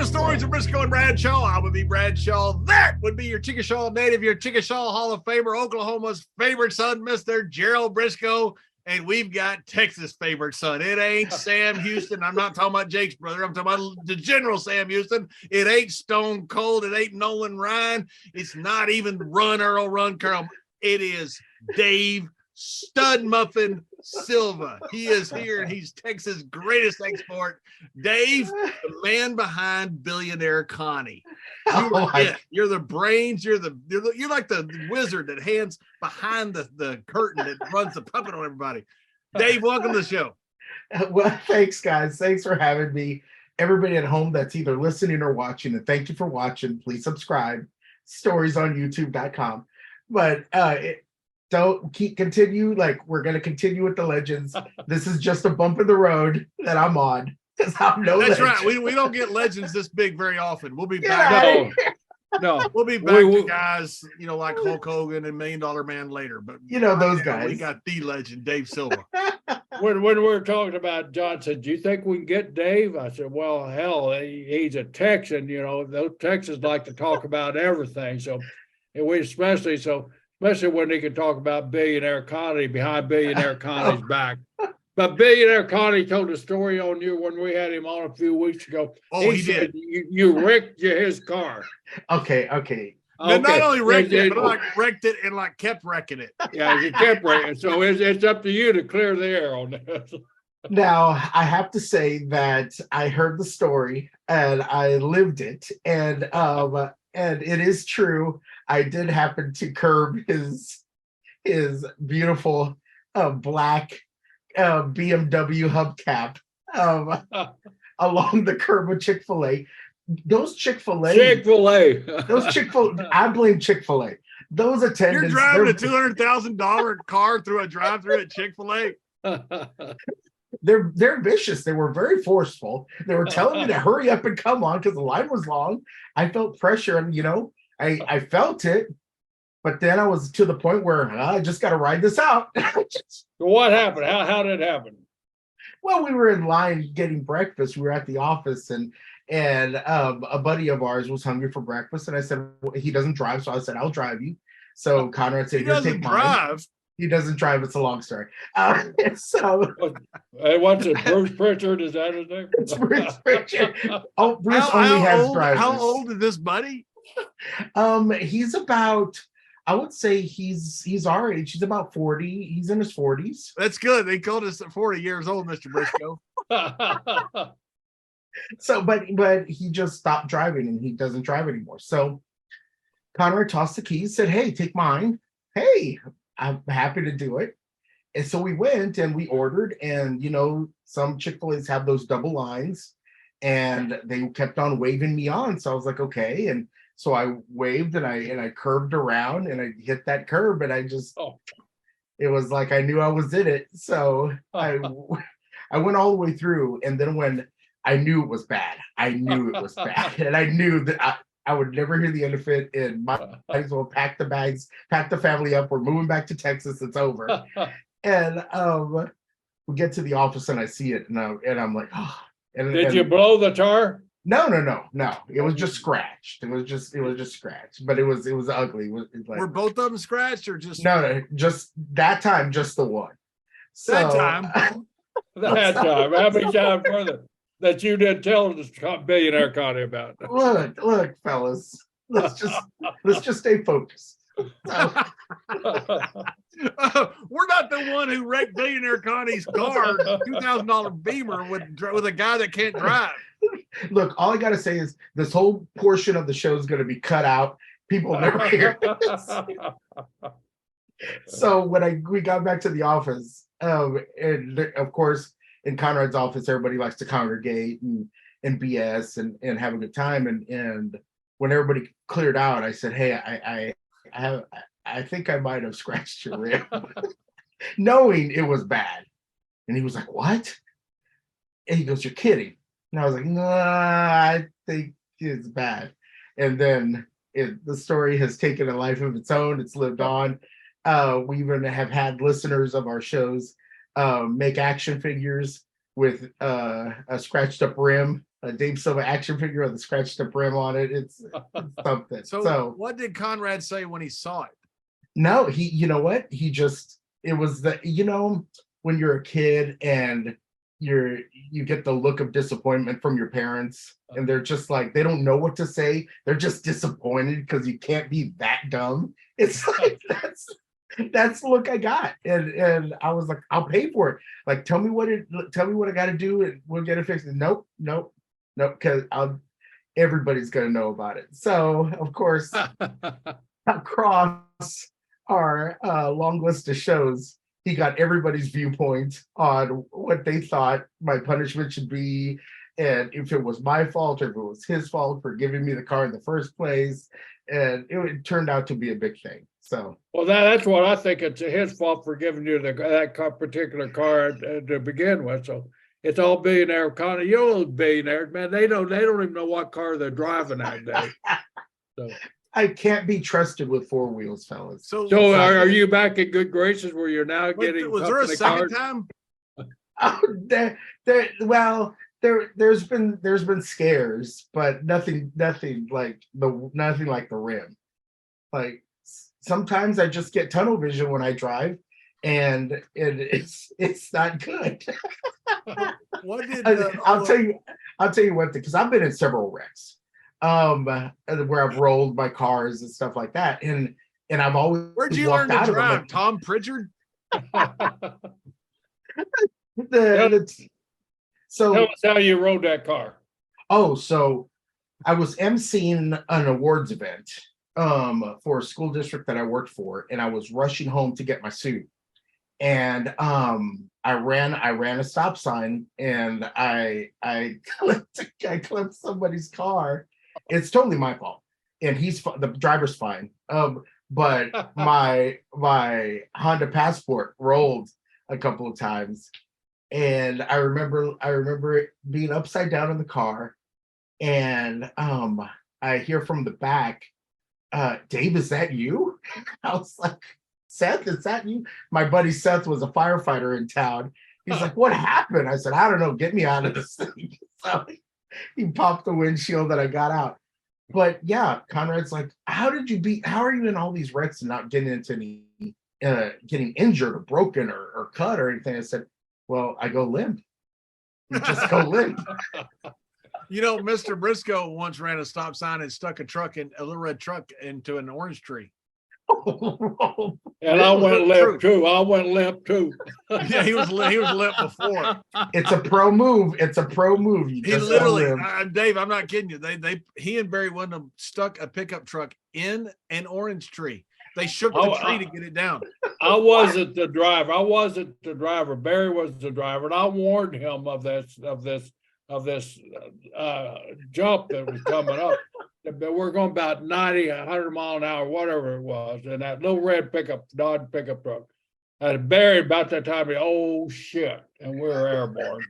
to Stories of Brisco and Bradshaw. I would be Bradshaw. That would be your Chickasaw native, your Chickasaw Hall of Famer, Oklahoma's favorite son, Mr. Gerald Brisco. And we've got Texas' favorite son. It ain't Sam Houston. I'm not talking about Jake's brother. I'm talking about the General Sam Houston. It ain't Stone Cold. It ain't Nolan Ryan. It's not even Run Earl, Run Curl. It is Dave Stud Muffin Silva. He is here, and he's Texas' greatest export. Dave, the man behind Billionaire Connie. You're the brains. You're like the wizard that hands behind the curtain that runs the puppet on everybody. Dave, welcome to the show. Well, thanks, guys. Thanks for having me. Everybody at home that's either listening or watching, and thank you for watching. Please subscribe. Storiesonyoutube.com. But continue. Like, we're going to continue with the legends. This is just a bump in the road that I'm on. That's legend. Right. We don't get legends this big very often. We'll be back. No, we'll be back to guys, like Hulk Hogan and $1 Million Man later. But those guys. We got the legend, Dave Silva. When we were talking about John said, "Do you think we can get Dave?" I said, "Well, hell, he's a Texan. Those Texans like to talk about everything. So, and we especially when he can talk about Billionaire Connie behind Billionaire Connie's back." But Billionaire Connie told a story on you when we had him on a few weeks ago. Oh, he did. You wrecked his car. Okay. Not only wrecked it, but wrecked it and kept wrecking it. Yeah, you kept wrecking it. So it's up to you to clear the air on this. Now, I have to say that I heard the story and I lived it. And it is true. I did happen to curb his beautiful black BMW hubcap along the curb of Chick-fil-A. Those Chick-fil-A. I blame Chick-fil-A. Those attendants. You're driving a $200,000 car through a drive-through at Chick-fil-A. They're vicious. They were very forceful. They were telling me to hurry up and come on because the line was long. I felt pressure, and I felt it. But then I was to the point where I just got to ride this out. So what happened? How did it happen? Well, we were in line getting breakfast. We were at the office, and a buddy of ours was hungry for breakfast. And I said, well, he doesn't drive. So I said, I'll drive you. So Conrad said, he doesn't drive. He doesn't drive. It's a long story. What's it? Bruce Pritchard? Is that his name? It's Bruce Pritchard. Oh, Bruce only has drivers. How old is this buddy? He's about, I would say he's our age. He's about 40. He's in his 40s. That's good. They called us at 40 years old, Mr. Brisco. So, but he just stopped driving and he doesn't drive anymore. So Conrad tossed the keys, said, "Hey, take mine." Hey, I'm happy to do it. And so we went and we ordered, and some Chick-fil-A's have those double lines, and they kept on waving me on. So I was like, okay. And so I waved and I curved around and I hit that curb, and it was like I knew I was in it. So I went all the way through, and then when I knew it was bad, and I knew that I would never hear the end of it, and might as well pack the bags, pack the family up. We're moving back to Texas. It's over. And we get to the office and I see it, and I'm like, oh. Did you blow the tar? No. It was just scratched. It was just scratched, but it was ugly. It was like, were both of them scratched or just? No, just that time, just the one. So, that time. How many times further that you didn't tell the Billionaire Connie about? Look, fellas, let's just stay focused. We're not the one who wrecked Billionaire Connie's car, $2,000 Beamer with a guy that can't drive. Look, all I gotta say is this whole portion of the show is going to be cut out. People will never hear this. So when we got back to the office, and of course in Conrad's office, everybody likes to congregate and BS and have a good time. And when everybody cleared out, I said, "Hey, I think I might have scratched your rib," knowing it was bad. And he was like, "What?" And he goes, "You're kidding." And I was like, "Nah, I think it's bad." And then the story has taken a life of its own. It's lived on. We even have had listeners of our shows make action figures with a scratched up rim Dave Silva action figure with a scratched up rim on it. It's something. So what did Conrad say when he saw it? No, you know what? It was when you're a kid and you get the look of disappointment from your parents, and they're just like, they don't know what to say. They're just disappointed because you can't be that dumb. It's like that's the look I got. And I was like, I'll pay for it. Like, tell me what I got to do and we'll get it fixed. Nope, because everybody's gonna know about it. So of course, across our long list of shows, he got everybody's viewpoint on what they thought my punishment should be, and if it was my fault or if it was his fault for giving me the car in the first place. And it turned out to be a big thing. So, well, that's what I think. It's his fault for giving you that particular car to begin with. So it's all billionaire kind of, those billionaires, man. They don't even know what car they're driving that day. So I can't be trusted with four wheels, fellas. So are you back in good graces where you're now getting? Was there a second time? Oh, there's been scares, but nothing like the rim. Like sometimes I just get tunnel vision when I drive, and it's not good. What did I'll tell you one thing, because I've been in several wrecks, where I've rolled my cars and stuff like that, and I've always where'd you learn to drive? Tom Pritchard? So tell us how you rode that car. Oh, so I was emceeing an awards event for a school district that I worked for, and I was rushing home to get my suit. And I ran a stop sign, and I clipped somebody's car. It's totally my fault, and the driver's fine. But my Honda Passport rolled a couple of times, and I remember it being upside down in the car, and I hear from the back, Dave, is that you? I was like, Seth, is that you? My buddy Seth was a firefighter in town. He's like, what happened? I said, I don't know, get me out of this thing. So he popped the windshield and I got out. But yeah, Conrad's like, how are you in all these wrecks and not getting into any getting injured or broken or cut or anything? I said, well, I go limp. You just go limp. Mr. Brisco once ran a stop sign and stuck a little red truck into an orange tree. And I went limp too. Yeah, he was limp before. It's a pro move. You he literally, Dave, I'm not kidding you. He and Barry Windham stuck a pickup truck in an orange tree. They shook the tree to get it down. I wasn't the driver. Barry was the driver, and I warned him of this jump that was coming up. But we're going about 90, 100 mile an hour, whatever it was, and that little red Dodge pickup truck. And Barry, about that time, oh shit, and we were airborne.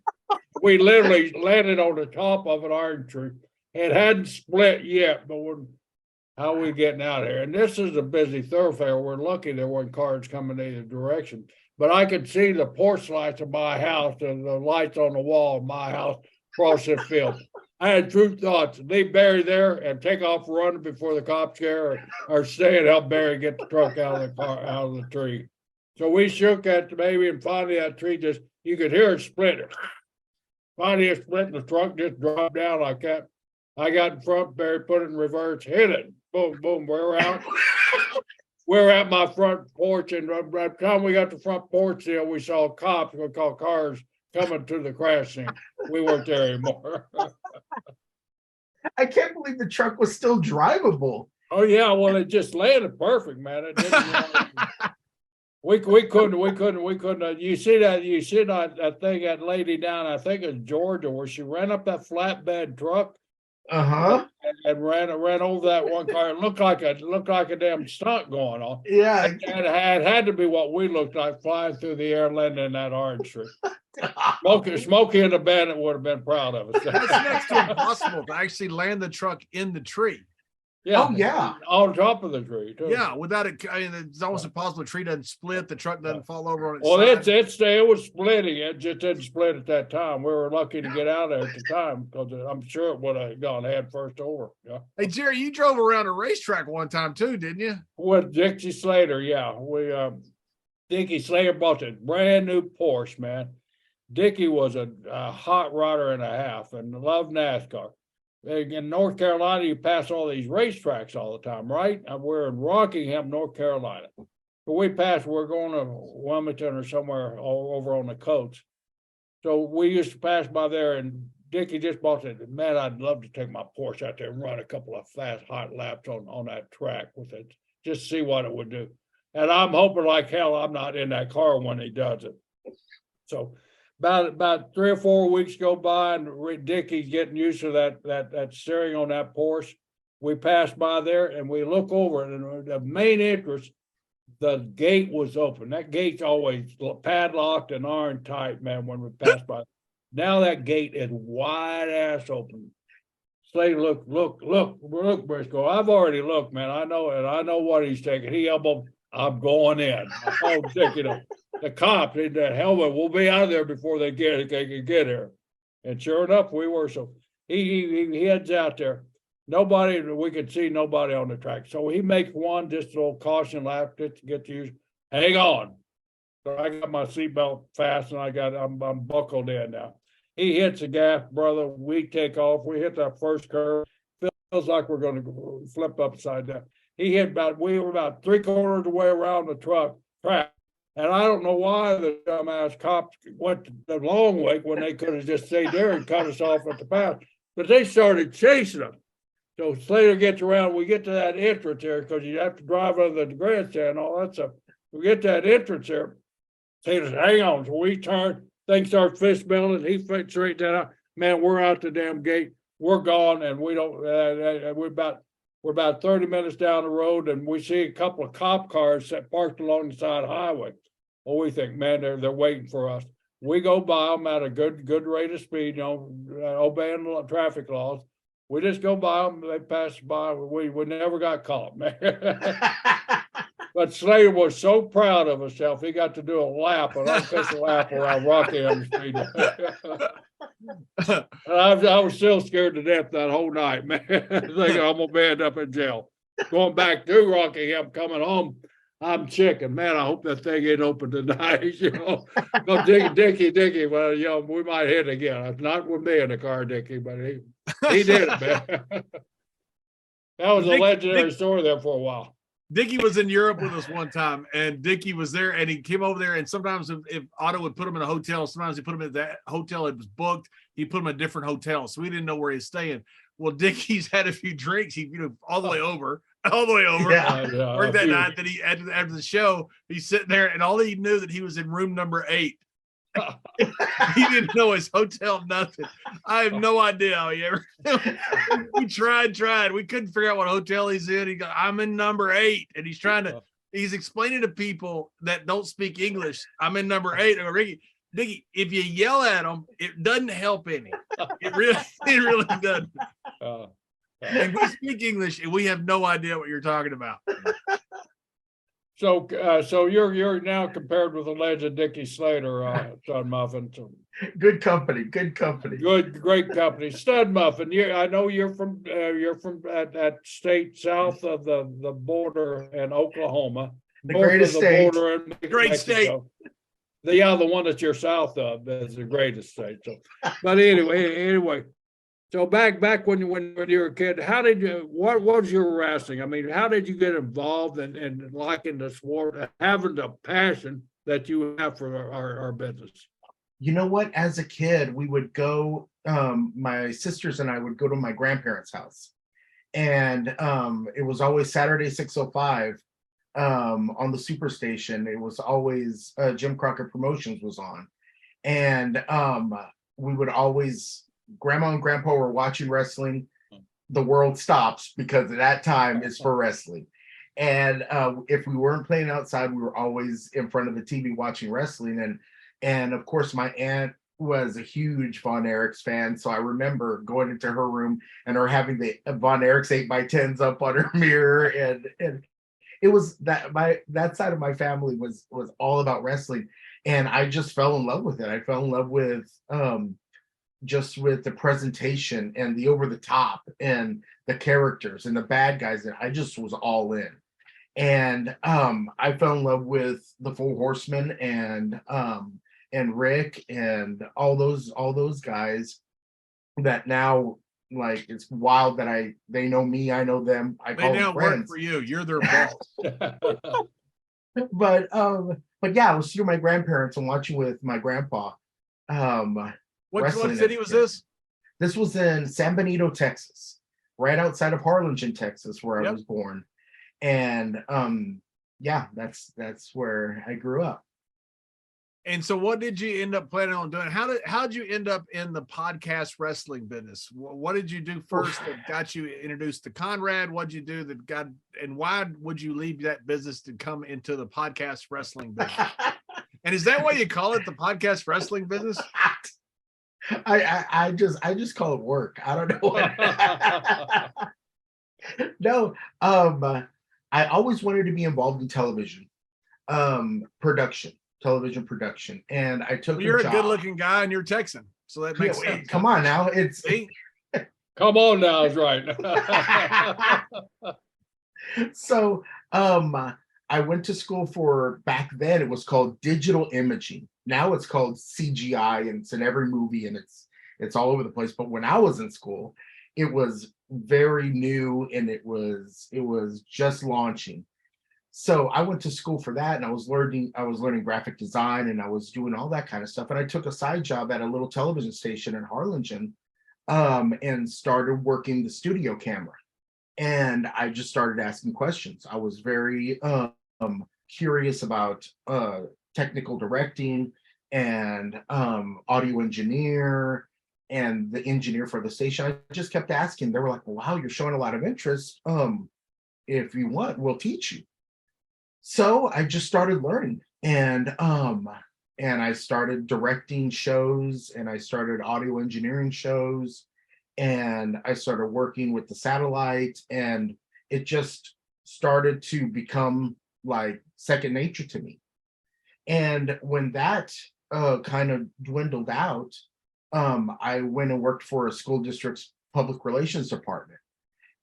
We literally landed on the top of an orange tree. It hadn't split yet, but how are we getting out of here? And this is a busy thoroughfare. We're lucky there weren't cars coming either direction. But I could see the porch lights of my house and the lights on the wall of my house across this field. I had true thoughts: leave Barry there and take off running before the cops care, or stay and help Barry get the truck out of the tree. So we shook at the baby, and finally that tree you could hear it split. Finally it split, and the truck just dropped down like that. I got in front, Barry put it in reverse, hit it, boom, boom, we're out. We're at my front porch, and by the time we got to the front porch, we saw cops, we call cars coming to the crash scene. We weren't there anymore. I can't believe the truck was still drivable. Oh yeah, well it just landed perfect, man. It didn't, we couldn't. You see that thing, that lady down, I think it's Georgia, where she ran up that flatbed truck. And ran over that one car. It looked like a damn stunt going on. Yeah, it had to be what we looked like flying through the air, landing in that orange tree. Smokey and the Bandit would have been proud of us. That's next to impossible to actually land the truck in the tree. Oh, yeah. On top of the tree, too. Yeah, without it, I mean, it's almost impossible. The tree doesn't split, the truck doesn't fall over on its Well, side. it was splitting. It just didn't split at that time. We were lucky to get out of there at the time because I'm sure it would have gone head first over. Yeah. Hey, Jerry, you drove around a racetrack one time too, didn't you? With Dicky Slater, yeah. Dicky Slater bought a brand new Porsche, man. Dicky was a hot rodder and a half and loved NASCAR. In North Carolina, you pass all these racetracks all the time, right? We're in Rockingham, North Carolina. But we're going to Wilmington or somewhere over on the coast. So we used to pass by there, and Dicky just bought it. Man, I'd love to take my Porsche out there and run a couple of fast, hot laps on that track with it, just see what it would do. And I'm hoping like hell I'm not in that car when he does it. So about 3 or 4 weeks go by, and Dicky's getting used to that steering on that Porsche. We pass by there and we look over it, and the main entrance, the gate was open. That gate's always padlocked and iron tight, man, when we pass by. Now that gate is wide ass open. Slater, look, Brisco. I've already looked, man. I know it. I know what he's taking. He elbowed. I'm going in. I told Dick, the cop in that helmet will be out of there before they can get here. And sure enough, we were. So he heads out there. We could see nobody on the track. So he makes one just a little caution lap just to get to use. Hang on. So I got my seatbelt fast and I'm buckled in now. He hits the gas, brother. We take off. We hit that first curve. Feels like we're going to flip upside down. We were about 3/4 of the way around the track. And I don't know why the dumbass cops went the long way when they could have just stayed there and cut us off at the pass. But they started chasing them. So Slater gets around. We get to that entrance there because you have to drive under the grandstand and all that stuff. We get to that entrance there. Slater says, hang on. So we turn. Things start fist building. He fits straight down. Man, we're out the damn gate. We're gone, and we don't. We're about 30 minutes down the road, and we see a couple of cop cars that parked along the side of the highway. Well, we think, man, they're waiting for us. We go by them at a good rate of speed, obeying the traffic laws. We just go by them. They pass by. We never got caught, man. But Slater was so proud of himself. He got to do a lap, an unofficial lap around Rockingham Street. I was still scared to death that whole night, man. Thinking I'm gonna end up in jail. Going back to Rockingham, coming home, I'm checking. Man, I hope that thing ain't open tonight. Go Dicky. Well, we might hit again. It's not with me in the car, Dicky, but he did it, man. That was a legendary story there for a while. Dickie was in Europe with us one time, and Dickie was there, and he came over there, and sometimes if Otto would put him in a hotel, sometimes he put him at that hotel. It was booked. He put him in a different hotel, so we didn't know where he's staying. Well, Dickie's had a few drinks. He, all the way over. Yeah, worked that night. That he after the show, he's sitting there, and all he knew that he was in room number 8. He didn't know his hotel, nothing. I have no idea how he ever. We tried. We couldn't figure out what hotel he's in. He goes, I'm in number 8, and he's explaining to people that don't speak English. I'm in number 8. I go, Dicky, if you yell at them, it doesn't help any. It really doesn't. And we speak English, and we have no idea what you're talking about. So you're now compared with the legend Dicky Slater, Stud Muffin. So. Good company. Great company, Stud Muffin. I know you're from that state south of the border in Oklahoma, the greatest state. Great state. The one that you're south of is the greatest state. So, but anyway. So back when you were a kid, what was your wrestling? I mean, how did you get involved and liking the sport, having the passion that you have for our business? You know what? As a kid, we would go, my sisters and I would go to my grandparents' house. And it was always Saturday, 6:05 on the Superstation. It was always Jim Crockett Promotions was on. And we would always... Grandma and Grandpa were watching wrestling. The world stops because at that time it's for wrestling. And if we weren't playing outside, we were always in front of the TV watching wrestling. And of course, my aunt was a huge Von Erichs fan, so I remember going into her room and her having the Von Erichs 8x10s up on her mirror, and it was that side of my family was all about wrestling, and I just fell in love with it. I fell in love with just with the presentation and the over the top and the characters and the bad guys, and I just was all in. And I fell in love with the Four Horsemen and Rick and all those guys that now, like, it's wild that they know me, I know them. I call They now them friends. work for you. You're their boss. But yeah, I was through my grandparents and watching with my grandpa. What city was this? This was in San Benito, Texas, right outside of Harlingen, Texas, where I was born. And yeah, that's where I grew up. And so what did you end up planning on doing? How'd you end up in the podcast wrestling business? What did you do first that got you introduced to Conrad? What'd you do that got, and why would you leave that business to come into the podcast wrestling business? And is that why you call it the podcast wrestling business? I just call it work. I don't know. No, I always wanted to be involved in television production, and I took. Well, you're a good-looking guy, and you're Texan, so that makes sense. Come on now, come on now, is right. So, I went to school for, back then it was called digital imaging. Now it's called CGI, and it's in every movie, and it's all over the place. But when I was in school, it was very new, and it was just launching. So I went to school for that, and I was learning graphic design, and I was doing all that kind of stuff. And I took a side job at a little television station in Harlingen, and started working the studio camera. And I just started asking questions. I was very curious about technical directing and audio engineer and the engineer for the station. I just kept asking. They were like, wow, you're showing a lot of interest. If you want, we'll teach you. So I just started learning, and I started directing shows, and I started audio engineering shows, and I started working with the satellite, and it just started to become like second nature to me. And when that kind of dwindled out, I went and worked for a school district's public relations department,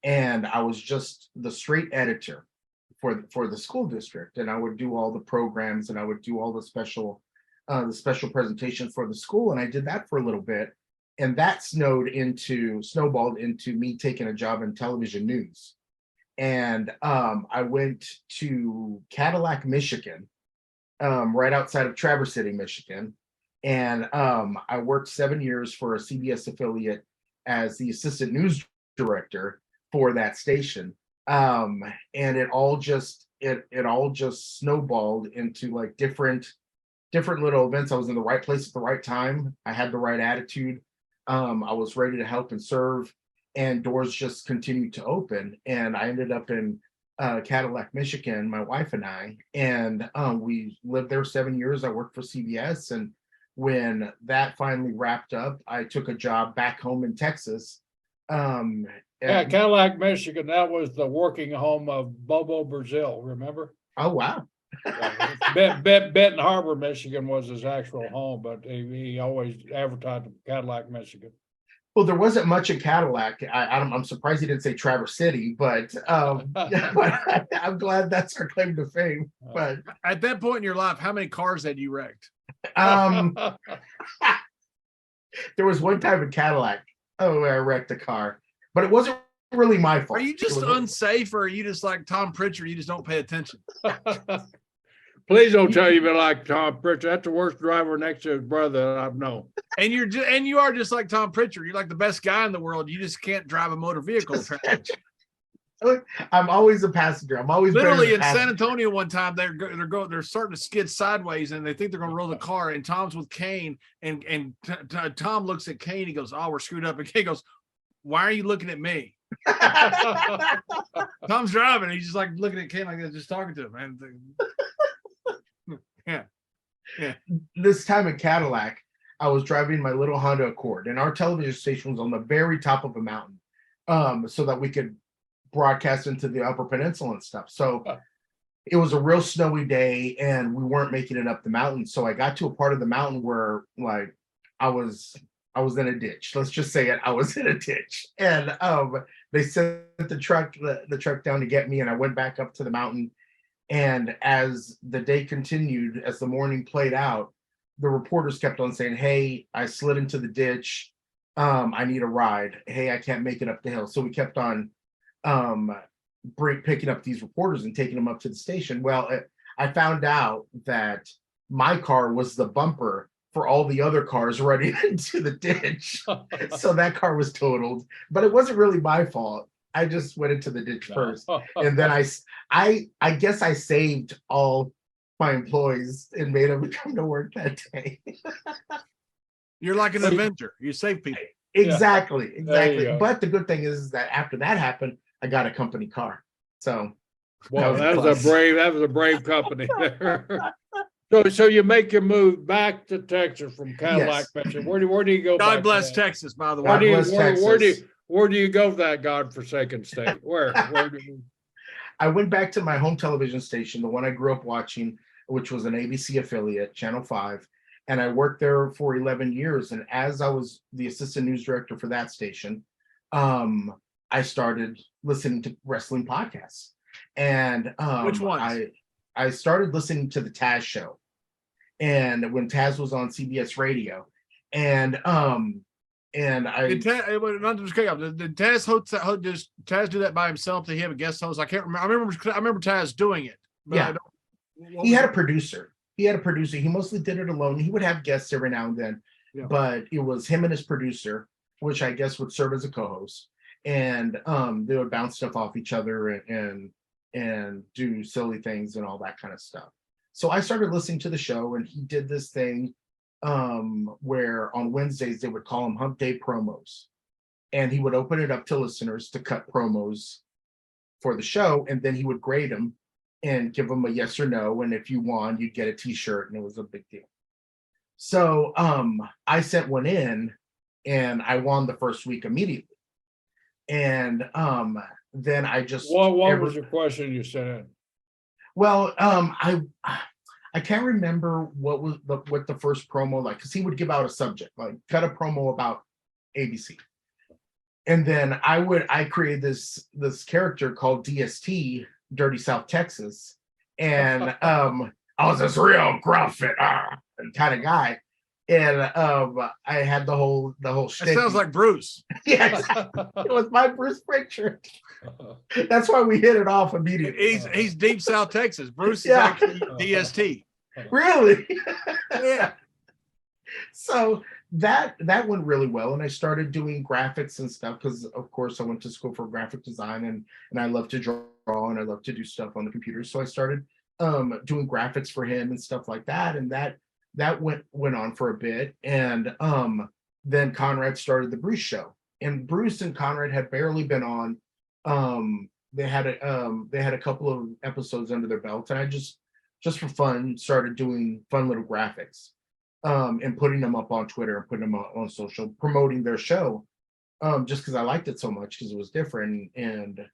and I was just the straight editor for the school district, and I would do all the programs, and I would do all the special presentations for the school, and I did that for a little bit, and that snowballed into me taking a job in television news. And I went to Cadillac, Michigan, right outside of Traverse City, Michigan, and I worked 7 years for a CBS affiliate as the assistant news director for that station. And it all just snowballed into like different little events. I was in the right place at the right time. I had the right attitude. I was ready to help and serve, and doors just continued to open. And I ended up in Cadillac, Michigan, my wife and I, and we lived there 7 years. I worked for CBS, and when that finally wrapped up, I took a job back home in Texas. Yeah, Cadillac, Michigan. That was the working home of Bobo Brazil. Remember? Oh wow. Benton Harbor, Michigan was his actual home, but he always advertised Cadillac, Michigan. Well, there wasn't much in Cadillac. I'm surprised he didn't say Traverse City, but I'm glad that's our claim to fame. But at that point in your life, how many cars had you wrecked? There was one time in Cadillac, where I wrecked a car, but it wasn't really my fault. Are you just unsafe, or are you just like Tom Pritchard? You just don't pay attention. Please don't tell me like Tom Pritchard. That's the worst driver next to his brother that I've known. And you are just like Tom Pritchard. You're like the best guy in the world. You just can't drive a motor vehicle. I'm always a passenger. I'm always literally in San Antonio. One time they're starting to skid sideways, and they think they're going to roll the car. And Tom's with Kane, and Tom looks at Kane. He goes, "Oh, we're screwed up." And Kane goes, "Why are you looking at me?" Tom's driving. And he's just like looking at Kane like that, just talking to him. And yeah. This time in Cadillac, I was driving my little Honda Accord, and our television station was on the very top of a mountain, so that we could broadcast into the Upper Peninsula and stuff. So it was a real snowy day, and we weren't making it up the mountain. So I got to a part of the mountain where, like, I was in a ditch. Let's just say it. I was in a ditch, and they sent the truck down to get me, and I went back up to the mountain. And as the day continued, as the morning played out, the reporters kept on saying, "Hey, I slid into the ditch. I need a ride. Hey, I can't make it up the hill." So we kept on picking up these reporters and taking them up to the station. Well, I found out that my car was the bumper for all the other cars running into the ditch. So that car was totaled, but it wasn't really my fault. I just went into the ditch first. And then I guess I saved all my employees and made them come to work that day. You're like an Avenger. You save people. Exactly. But the good thing is that after that happened, I got a company car. So well, that was a brave company there. So you make your move back to Texas from Cadillac, Michigan. Where do you go? God bless Texas, by the way. Where do you go for that godforsaken state? Where do you... I went back to my home television station, the one I grew up watching, which was an ABC affiliate, Channel 5. And I worked there for 11 years. And as I was the assistant news director for that station, I started listening to wrestling podcasts. And which ones? I started listening to the Taz show. And when Taz was on CBS Radio. And I did Taz do that by himself? Did he have a guest host? I can't remember. I remember Taz doing it. But he had a producer. He mostly did it alone. He would have guests every now and then, but it was him and his producer, which I guess would serve as a co-host. And they would bounce stuff off each other and do silly things and all that kind of stuff. So I started listening to the show, and he did this thing where on Wednesdays they would call them Hump Day promos, and he would open it up to listeners to cut promos for the show, and then he would grade them and give them a yes or no, and if you won, you'd get a t-shirt, and it was a big deal. So I sent one in, and I won the first week immediately. And then I just what was your question you sent in? Well, I can't remember what the first promo, like, because he would give out a subject, like cut a promo about ABC. And then I created this character called DST, Dirty South Texas. And I was this real gruff and kind of guy. And I had the whole shtick. It sounds like Bruce. Yes, it was my Bruce picture. That's why we hit it off immediately. He's Deep South Texas. Bruce is actually DST. Really? Yeah. So that went really well, and I started doing graphics and stuff because, of course, I went to school for graphic design, and I love to draw and I love to do stuff on the computer. So I started doing graphics for him and stuff like that, and that went on for a bit. And then Conrad started the Bruce show, and Bruce and Conrad had barely been on. They had a couple of episodes under their belt, and I just for fun started doing fun little graphics and putting them up on Twitter and putting them on social, promoting their show, just because I liked it so much because it was different. And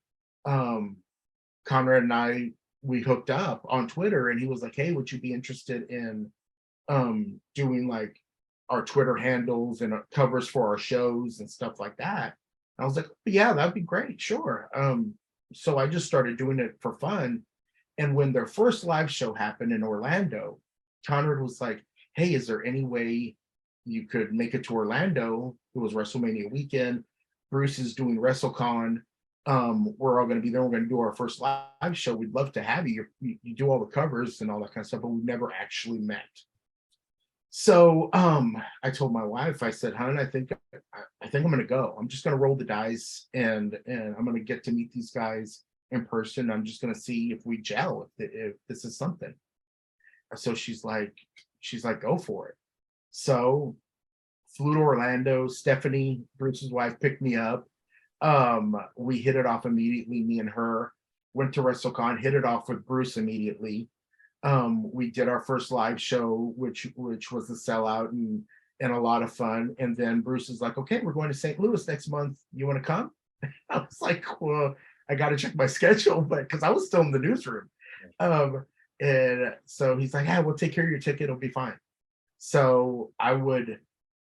Conrad and we hooked up on Twitter, and he was like, "Hey, would you be interested in doing like our Twitter handles and covers for our shows and stuff like that?" And I was like, "Yeah, that'd be great, sure." So I just started doing it for fun. And when their first live show happened in Orlando, Conrad was like, "Hey, is there any way you could make it to Orlando?" It was WrestleMania weekend. Bruce is doing WrestleCon. We're all going to be there. We're going to do our first live show. We'd love to have you. You do all the covers and all that kind of stuff, but we've never actually met. So I told my wife, I said, "Hon, I think I'm going to go. I'm just going to roll the dice, and I'm going to get to meet these guys in person. I'm just going to see if we gel, if this is something." So she's like, "Go for it." So flew to Orlando. Stephanie, Bruce's wife, picked me up. We hit it off immediately. Me and her went to WrestleCon, hit it off with Bruce immediately. We did our first live show, which was the sellout, and a lot of fun. And then Bruce is like, okay, we're going to St. Louis next month. You want to come? I was like, well, I got to check my schedule, but because I was still in the newsroom. And so he's like, yeah, we'll take care of your ticket. It'll be fine. So I would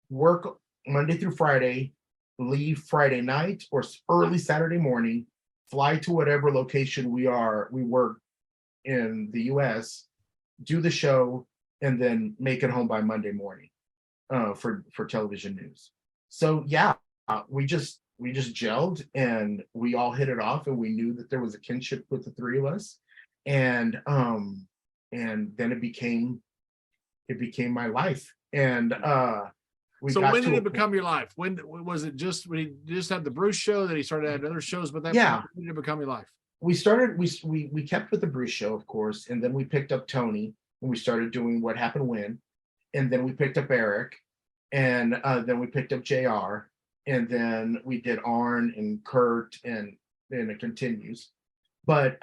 work Monday through Friday, leave Friday night or early Saturday morning, fly to whatever location we work in the US, do the show, and then make it home by Monday morning for television news. So yeah, we just gelled and we all hit it off, and we knew that there was a kinship with the three of us. And then it became my life. And so when did it become your life? When was it? Just when he just had the Bruce show, that he started having other shows, but that yeah, when did it become your life? We kept with the Bruce show, of course, and then we picked up Tony and we started doing What Happened When, and then we picked up Eric, and then we picked up JR, and then we did Arn and Kurt, and then it continues. But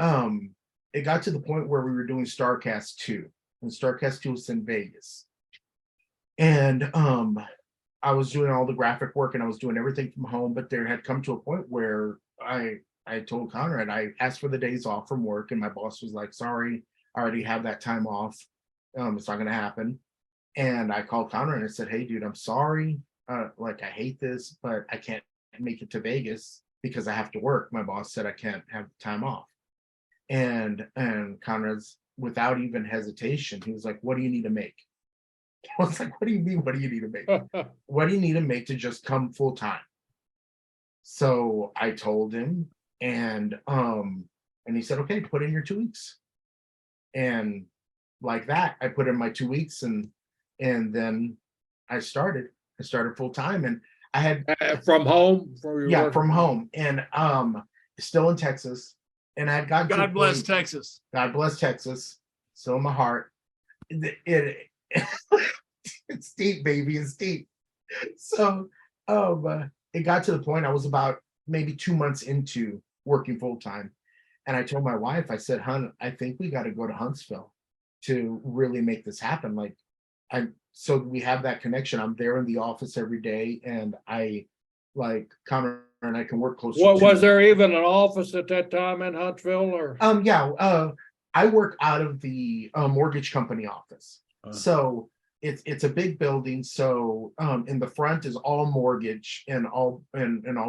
it got to the point where we were doing Starcast 2, and Starcast 2 was in Vegas. And I was doing all the graphic work and I was doing everything from home, but there had come to a point where I told Conrad, I asked for the days off from work, and my boss was like, sorry, I already have that time off. It's not going to happen. And I called Conrad and I said, hey, dude, I'm sorry. Like, I hate this, but I can't make it to Vegas because I have to work. My boss said I can't have time off. And Conrad's, without even hesitation, he was like, what do you need to make? I was like, what do you mean? What do you need to make? What do you need to make to just come full time? So I told him, and he said, okay, put in your 2 weeks. And like that, I put in my 2 weeks, and then I started full time, and I had from home. From home, and still in Texas, and I got God bless Texas. God bless Texas, still in my heart. It's deep, baby, it's deep. So it got to the point I was about maybe 2 months into working full time, and I told my wife, I said, "Hun, I think we got to go to Huntsville to really make this happen." So we have that connection. I'm there in the office every day, and I like Connor and I can work closer. What was there even an office at that time in Huntsville, or? I work out of the mortgage company office. So it's a big building. So in the front is all mortgage and all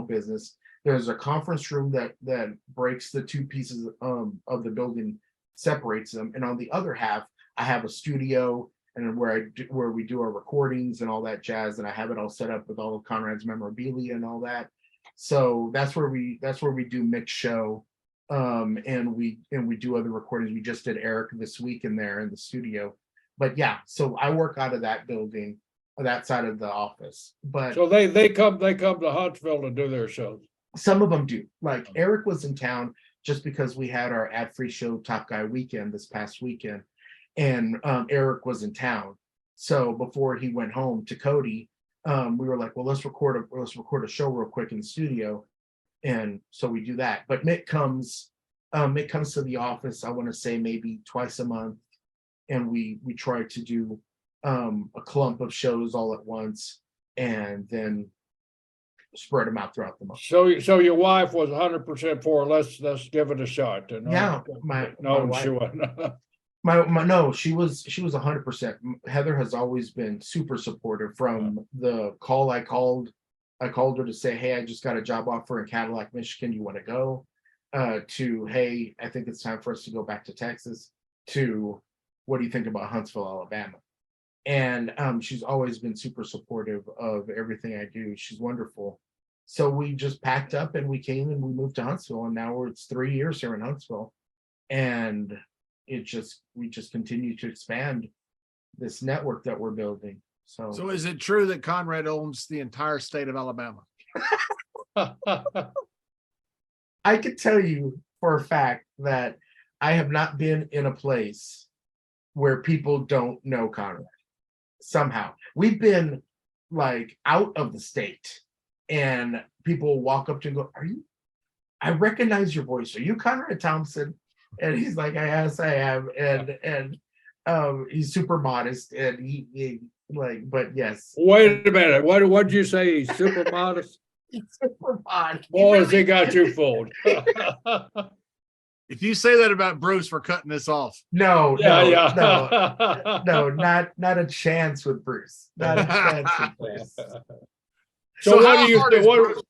business. There's a conference room that breaks the two pieces of the building, separates them, and on the other half I have a studio and where we do our recordings and all that jazz, and I have it all set up with all of Conrad's memorabilia and all that. So that's where we do mixed show, and we do other recordings. We just did Eric this week in there in the studio. But yeah, so I work out of that building, that side of the office. But so they come to Huntsville to do their shows. Some of them do. Like Eric was in town just because we had our ad-free show Top Guy weekend this past weekend, and Eric was in town. So before he went home to Cody, we were like, well, let's record a show real quick in the studio, and so we do that. But Mick comes to the office, I want to say maybe twice a month, and we try to do a clump of shows all at once, and then spread them out throughout the month. So your wife was 100% for let's give it a shot. Yeah, she wasn't. No, she was 100%. Heather has always been super supportive from the call I called her to say, hey, I just got a job offer in Cadillac, Michigan. You want to go? To, hey, I think it's time for us to go back to Texas, to what do you think about Huntsville, Alabama? And she's always been super supportive of everything I do. She's wonderful. So we just packed up and we came and we moved to Huntsville, and now it's 3 years here in Huntsville, and we just continue to expand this network that we're building. So is it true that Conrad owns the entire state of Alabama? I could tell you for a fact that I have not been in a place where people don't know Conrad. Somehow we've been like out of the state, and people walk up to and go, I recognize your voice. Are you Conrad Thompson? And he's like, yes, I am. And he's super modest, and he Like, but yes. Wait a minute. What did you say? He's super modest? Super mod. Boy, has he got you fooled. If you say that about Bruce, we're cutting this off. No, Yeah, no, yeah. no, not a chance with Bruce. Not a chance with Bruce. So what how do you hard think? is Bruce?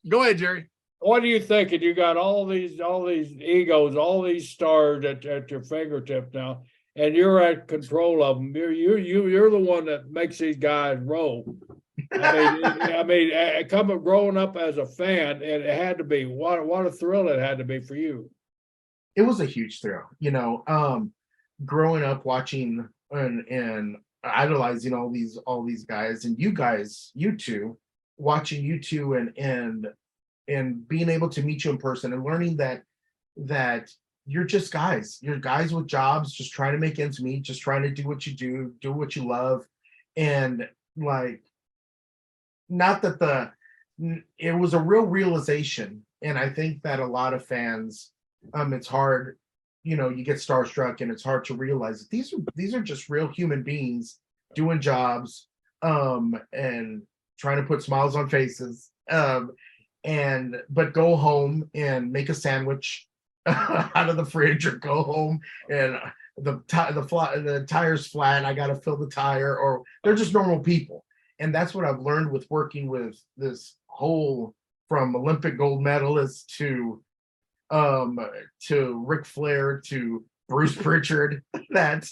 Go ahead, Jerry. What are you thinking? You got all these egos, all these stars at your fingertips now, and you're at control of them. You're the one that makes these guys roll. Growing up as a fan, it had to be what a thrill it had to be for you. It was a huge thrill, growing up watching and idolizing all these guys, and you two, watching you two and being able to meet you in person and learning that you're just guys. You're guys with jobs, just trying to make ends meet, just trying to do what you do what you love. And like, not that it was a real realization. And I think that a lot of fans, it's hard, you get starstruck and it's hard to realize that these are just real human beings doing jobs, and trying to put smiles on faces. But go home and make a sandwich out of the fridge, or go home and the tire's flat, I got to fill the tire, or they're just normal people. And that's what I've learned with working with this whole, from Olympic gold medalist to Ric Flair to Bruce Pritchard, that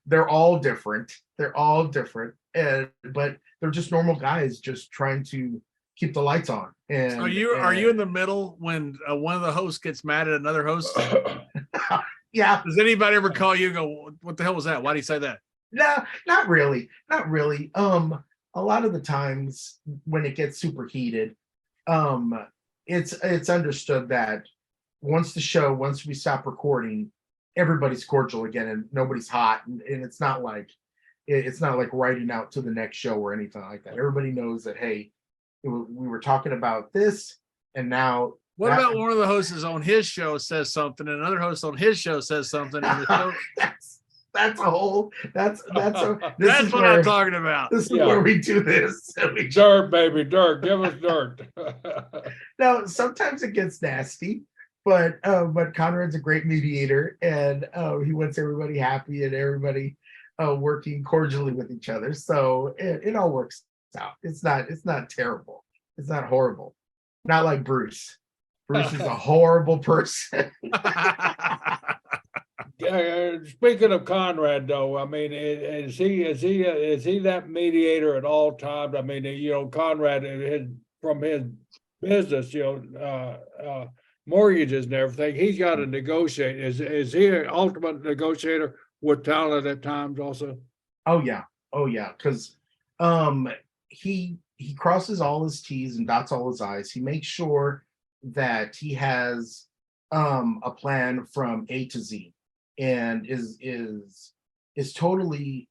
they're all different. But they're just normal guys just trying to keep the lights on. And are you in the middle when one of the hosts gets mad at another host? Yeah. Does anybody ever call you and go, what the hell was that? Why do you say that? No, not really. A lot of the times when it gets super heated, it's understood that once we stop recording, everybody's cordial again and nobody's hot, and it's not like writing out to the next show or anything like that. Everybody knows that, hey, we were talking about this, and now what about one of the hosts on his show says something and another host on his show says something, and the show that's what I'm talking about. This is where we do this. Dirt, baby, dirt. Give us dirt. Now, sometimes it gets nasty, but Conrad's a great mediator, and he wants everybody happy and everybody working cordially with each other. So it all works out. It's not terrible. It's not horrible. Not like Bruce. Bruce is a horrible person. Speaking of Conrad, though, I mean, is he that mediator at all times? I mean, Conrad, from his business, mortgages and everything, he's got to negotiate. Is he an ultimate negotiator with talent at times also? Oh yeah, because he crosses all his T's and dots all his I's. He makes sure that he has a plan from A to Z, and is totally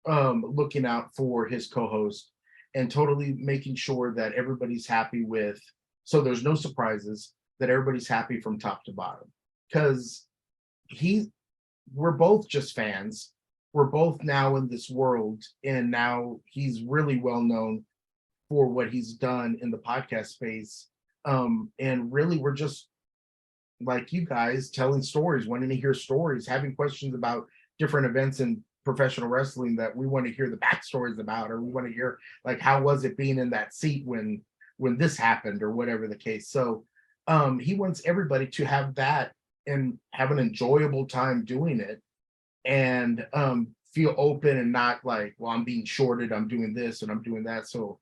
looking out for his co-host and totally making sure that everybody's happy with, so there's no surprises, that everybody's happy from top to bottom. Because we're both just fans. We're both now in this world, and now he's really well known for what he's done in the podcast space. And really, we're just like you guys, telling stories, wanting to hear stories, having questions about different events in professional wrestling that we want to hear the backstories about, or we want to hear, like, how was it being in that seat when this happened, or whatever the case. So he wants everybody to have that and have an enjoyable time doing it, and feel open and not like, well, I'm being shorted, I'm doing this and I'm doing that, so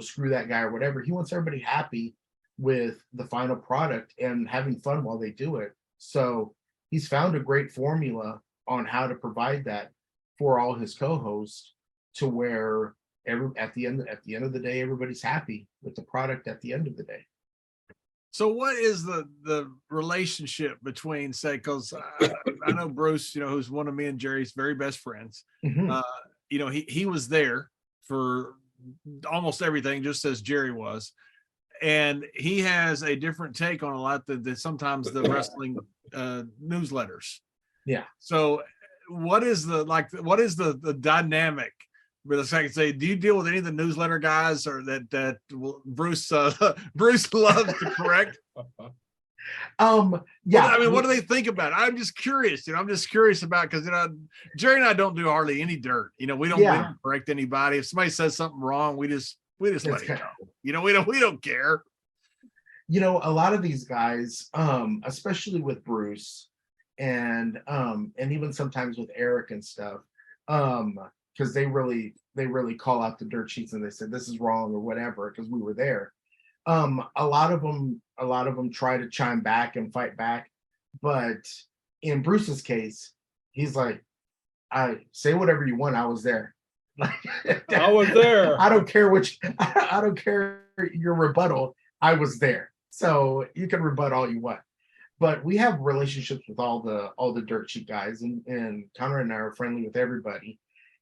screw that guy or whatever. He wants everybody happy with the final product and having fun while they do it. So he's found a great formula on how to provide that for all his co-hosts, to where at the end of the day, everybody's happy with the product at the end of the day. So what is the relationship between, say, because I know Bruce, who's one of me and Jerry's very best friends. Mm-hmm. He was there for almost everything, just as Jerry was. And he has a different take on a lot than sometimes the wrestling newsletters. Yeah. So what is the dynamic but as I can say, do you deal with any of the newsletter guys or that Bruce Bruce loves to correct? Yeah. I mean, what do they think about it? I'm just curious. I'm just curious about, because Jerry and I don't do hardly any dirt. We don't correct anybody. If somebody says something wrong, we just let it go. We don't care. A lot of these guys, especially with Bruce and even sometimes with Eric and stuff, because they really call out the dirt sheets and they said this is wrong or whatever, because we were there. A lot of them try to chime back and fight back, but in Bruce's case, he's like, I say whatever you want, I was there. I was there. I don't care I don't care your rebuttal, I was there. So you can rebut all you want. But we have relationships with all the dirt sheet guys, and Conrad and I are friendly with everybody.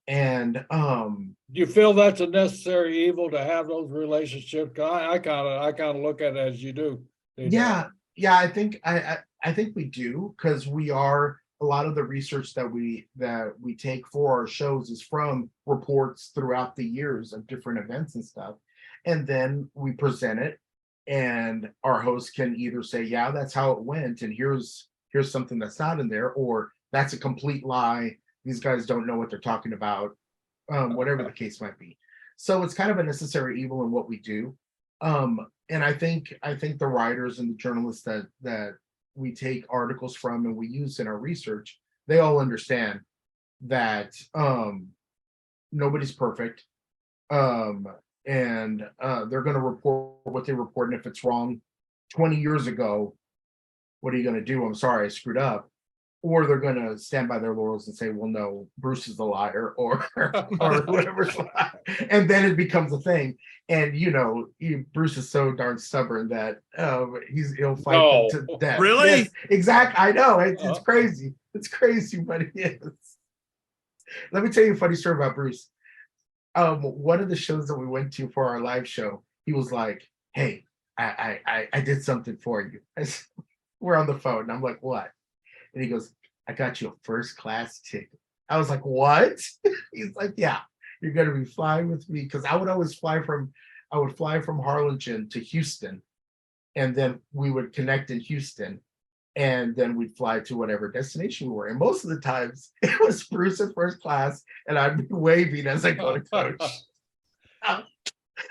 And do you feel that's a necessary evil to have those relationships? I kind of look at it as you do. Yeah, I think we do, because we are, a lot of the research that we take for our shows is from reports throughout the years of different events and stuff, and then we present it, and our host can either say, yeah, that's how it went, and here's something that's not in there, or that's a complete lie, these guys don't know what they're talking about, whatever the case might be. So it's kind of a necessary evil in what we do. And I think the writers and the journalists that we take articles from and we use in our research, they all understand that nobody's perfect. And they're going to report what they report. And if it's wrong 20 years ago, what are you going to do? I'm sorry, I screwed up. Or they're going to stand by their laurels and say, well, no, Bruce is the liar, or whatever. And then it becomes a thing. And, Bruce is so darn stubborn that he'll fight them to death. Really? Yes, exactly. I know. It's crazy. It's crazy, but it is. Let me tell you a funny story about Bruce. One of the shows that we went to for our live show, he was like, hey, I did something for you. We're on the phone. And I'm like, what? And he goes, I got you a first class ticket. I was like, what? He's like, yeah, you're going to be flying with me. Because I would fly from Harlingen to Houston. And then we would connect in Houston. And then we'd fly to whatever destination we were. And most of the times it was Bruce in first class. And I'd be waving as I go to coach.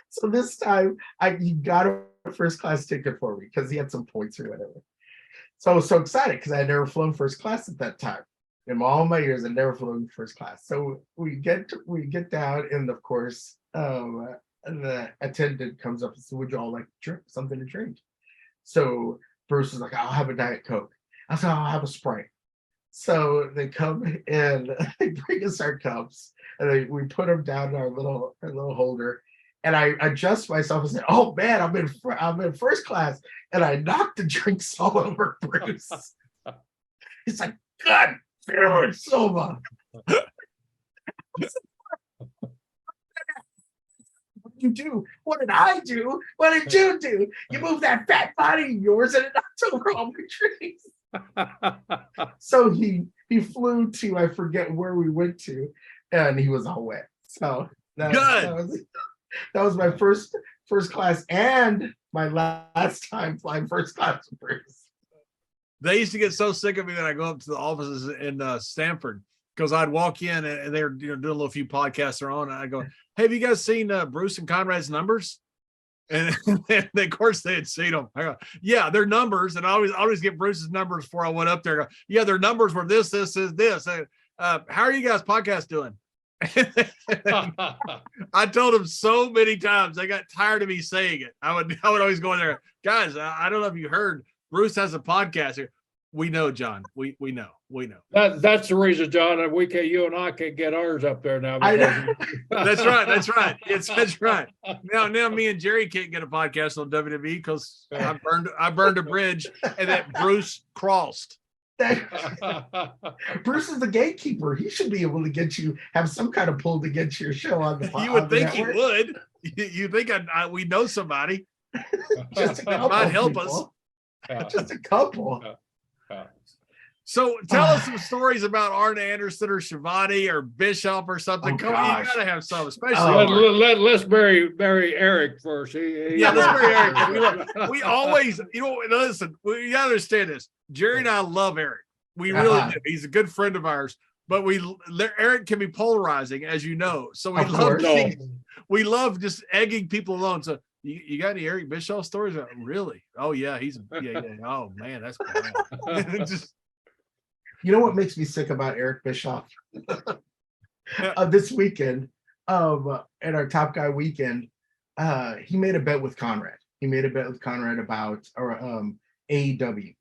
So this time he got a first class ticket for me because he had some points or whatever. So I was so excited because I had never flown first class at that time. In all my years, I'd never flown first class. So we get down, and of course, the attendant comes up and says, would you all like to drink something to drink? So Bruce was like, I'll have a Diet Coke. I said, I'll have a Sprite. So they come and they bring us our cups, and we put them down in our little holder. And I adjust myself and say, oh man, I'm in first class. And I knocked the drinks all over Bruce. He's like, God damn it, Silva. What did you do? What did I do? What did you do? You moved that fat body of yours and it knocked over all my drinks. So he flew to, I forget where we went to, and he was all wet. So that was my first class and my last time flying first class with Bruce. They used to get so sick of me when I go up to the offices in Stanford, because I'd walk in and they're doing a little few podcasts they're on, and I go, hey, have you guys seen Bruce and Conrad's numbers? And of course they had seen them. I go, yeah, their numbers. And I always get Bruce's numbers before I went up there. I go, yeah, their numbers were this. How are you guys podcast doing? I told them so many times, I got tired of me saying it. I would always go in there, guys, I don't know if you heard, Bruce has a podcast here. We know, John. We know. That's the reason, John, that you and I can't get ours up there now. That's right. That's right. Now me and Jerry can't get a podcast on WWE because I burned a bridge and that Bruce crossed. Bruce is the gatekeeper. He should be able to have some kind of pull to get your show on the podcast. You would think he would. You think we know somebody? Just a couple might help people. Just a couple. So tell us some stories about Arn Anderson or Shivani or Bishop or something. Oh, Come on, you gosh. gotta have some, especially Oh. Arn. Let's bury Eric first. Yeah, let's bury Eric. We always, listen, we gotta understand this. Jerry and I love Eric. We really do. He's a good friend of ours, but Eric can be polarizing, as you know. So we love just egging people along. So you got any Eric Bischoff stories? Really? Oh yeah, yeah. Oh man, that's bad. Just, You know what makes me sick about Eric Bischoff? This weekend, at our Top Guy weekend, he made a bet with Conrad. About AEW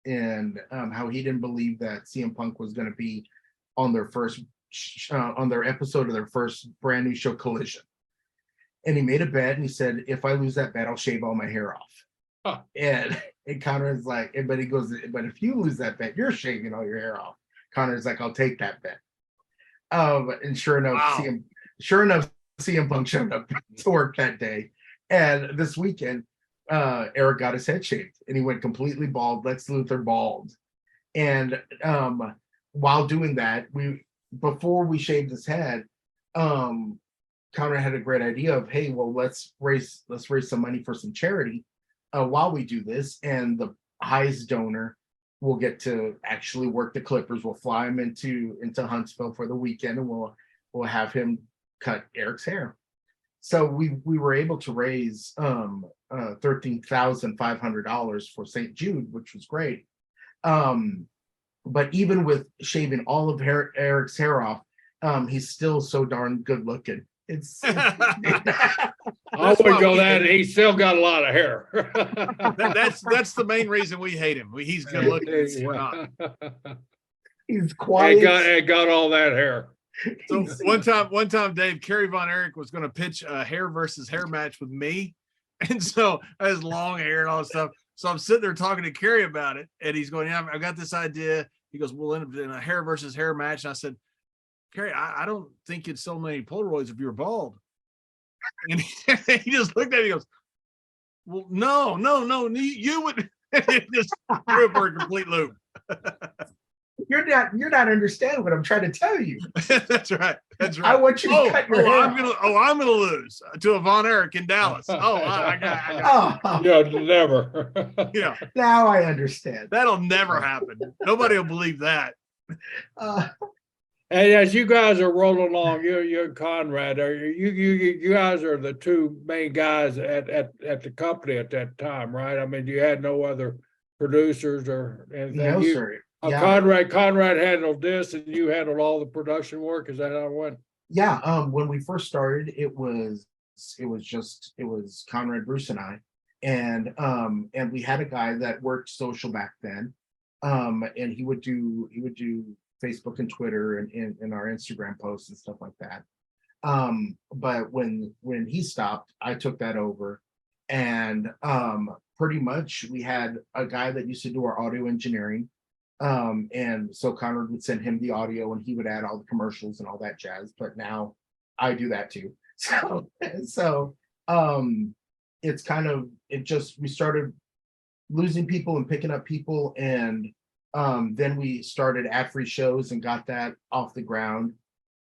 and how he didn't believe that CM Punk was going to be on their first on their episode of their first brand new show, Collision. And he made a bet, and he said, "If I lose that bet, I'll shave all my hair off." Huh. And Conrad's like, but he goes, "But if you lose that bet, you're shaving all your hair off." Conrad's like, "I'll take that bet." And sure enough, CM Punk showed up to work that day. And this weekend, Eric got his head shaved, and he went completely bald, Lex Luthor bald. And while doing that, before we shaved his head, Conrad had a great idea of, hey, well, let's raise some money for some charity while we do this, and the highest donor will get to actually work the clippers. We'll fly him into Huntsville for the weekend, and we'll have him cut Eric's hair. So we were able to raise $13,500 for St. Jude, which was great. But even with shaving all of Eric's hair off, he's still so darn good looking. I would go that he's still got a lot of hair. that's the main reason we hate him. He's good looking. We're not. He's quiet. Got all that hair. So one time, Dave, Kerry Von Erich was going to pitch a hair versus hair match with me, and so I has long hair and all that stuff. So I'm sitting there talking to Kerry about it, and he's going, "Yeah, I've got this idea." He goes, "We'll end up in a hair versus hair match." And I said, "Kerry, I don't think you'd sell many Polaroids if you were bald." And he just looked at me and goes, "Well, no, you would." It just threw it for a complete loop. You're not understanding what I'm trying to tell you. That's right. I want you to cut your hair. I'm gonna lose to a Von Erich in Dallas. I got. Yeah, never. Yeah. Now I understand. That'll never happen. Nobody will believe that. And as you guys are rolling along, you and Conrad, you guys are the two main guys at the company at that time, right? I mean, you had no other producers or anything. No, sir. Yeah. Conrad handled this, and you handled all the production work. Is that how it went? Yeah. When we first started, it was Conrad, Bruce, and I, and we had a guy that worked social back then, and he would do Facebook and Twitter and our Instagram posts and stuff like that. But when he stopped, I took that over, and pretty much we had a guy that used to do our audio engineering. And so Conrad would send him the audio, and he would add all the commercials and all that jazz. But now I do that too. So it's kind of, we started losing people and picking up people, and then we started ad-free shows and got that off the ground.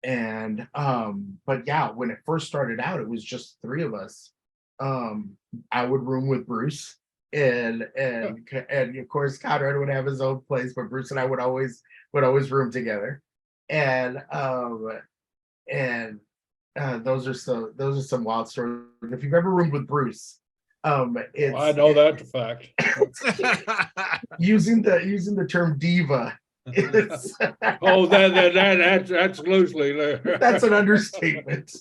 And but yeah, when it first started out, it was just three of us. I would room with Bruce. And of course Conrad would have his own place, but Bruce and I would always room together. And those are some wild stories. If you've ever roomed with Bruce, I know that the fact. using the term diva. That's loosely. That's an understatement.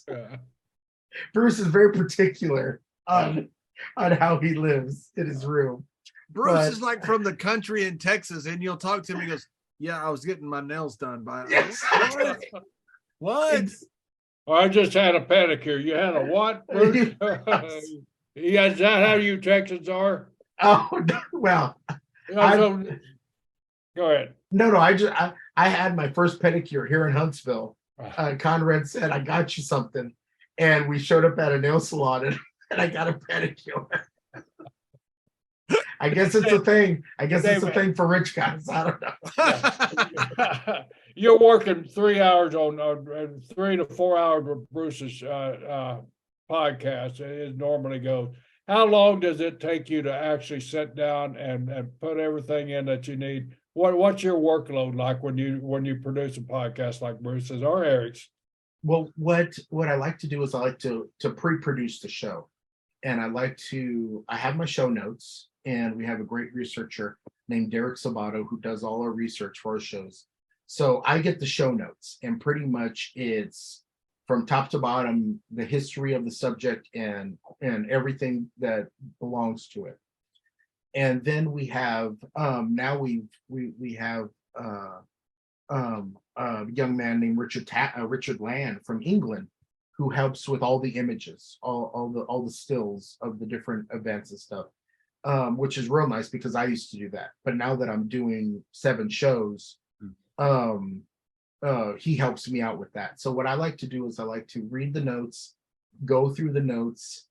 Bruce is very particular on how he lives in his room. Bruce is like from the country in Texas, and you'll talk to him. He goes, "Yeah, I was getting my nails done by." Yes. What? I just had a pedicure. You had a what? Is that how you Texans are? Oh well. Go ahead. No. I had my first pedicure here in Huntsville. Conrad said, "I got you something," and we showed up at a nail salon, and I got a pedicure. I guess it's a thing. I guess it's a David. thing for rich guys. I don't know. You're working 3 hours on 3 to 4 hours with Bruce's podcast. It normally goes. How long does it take you to actually sit down and put everything in that you need? What's your workload like when you produce a podcast like Bruce's or Eric's? Well, what I like to do is I like to pre-produce the show, and I have my show notes, and we have a great researcher named Derek Sabato who does all our research for our shows. So I get the show notes, and pretty much it's from top to bottom the history of the subject and everything that belongs to it. And then we have now we have a young man named Richard Land from England who helps with all the images, all the stills of the different events and stuff, which is real nice because I used to do that. But now that I'm doing 7 shows, he helps me out with that. So what I like to do is I like to read the notes, go through the notes,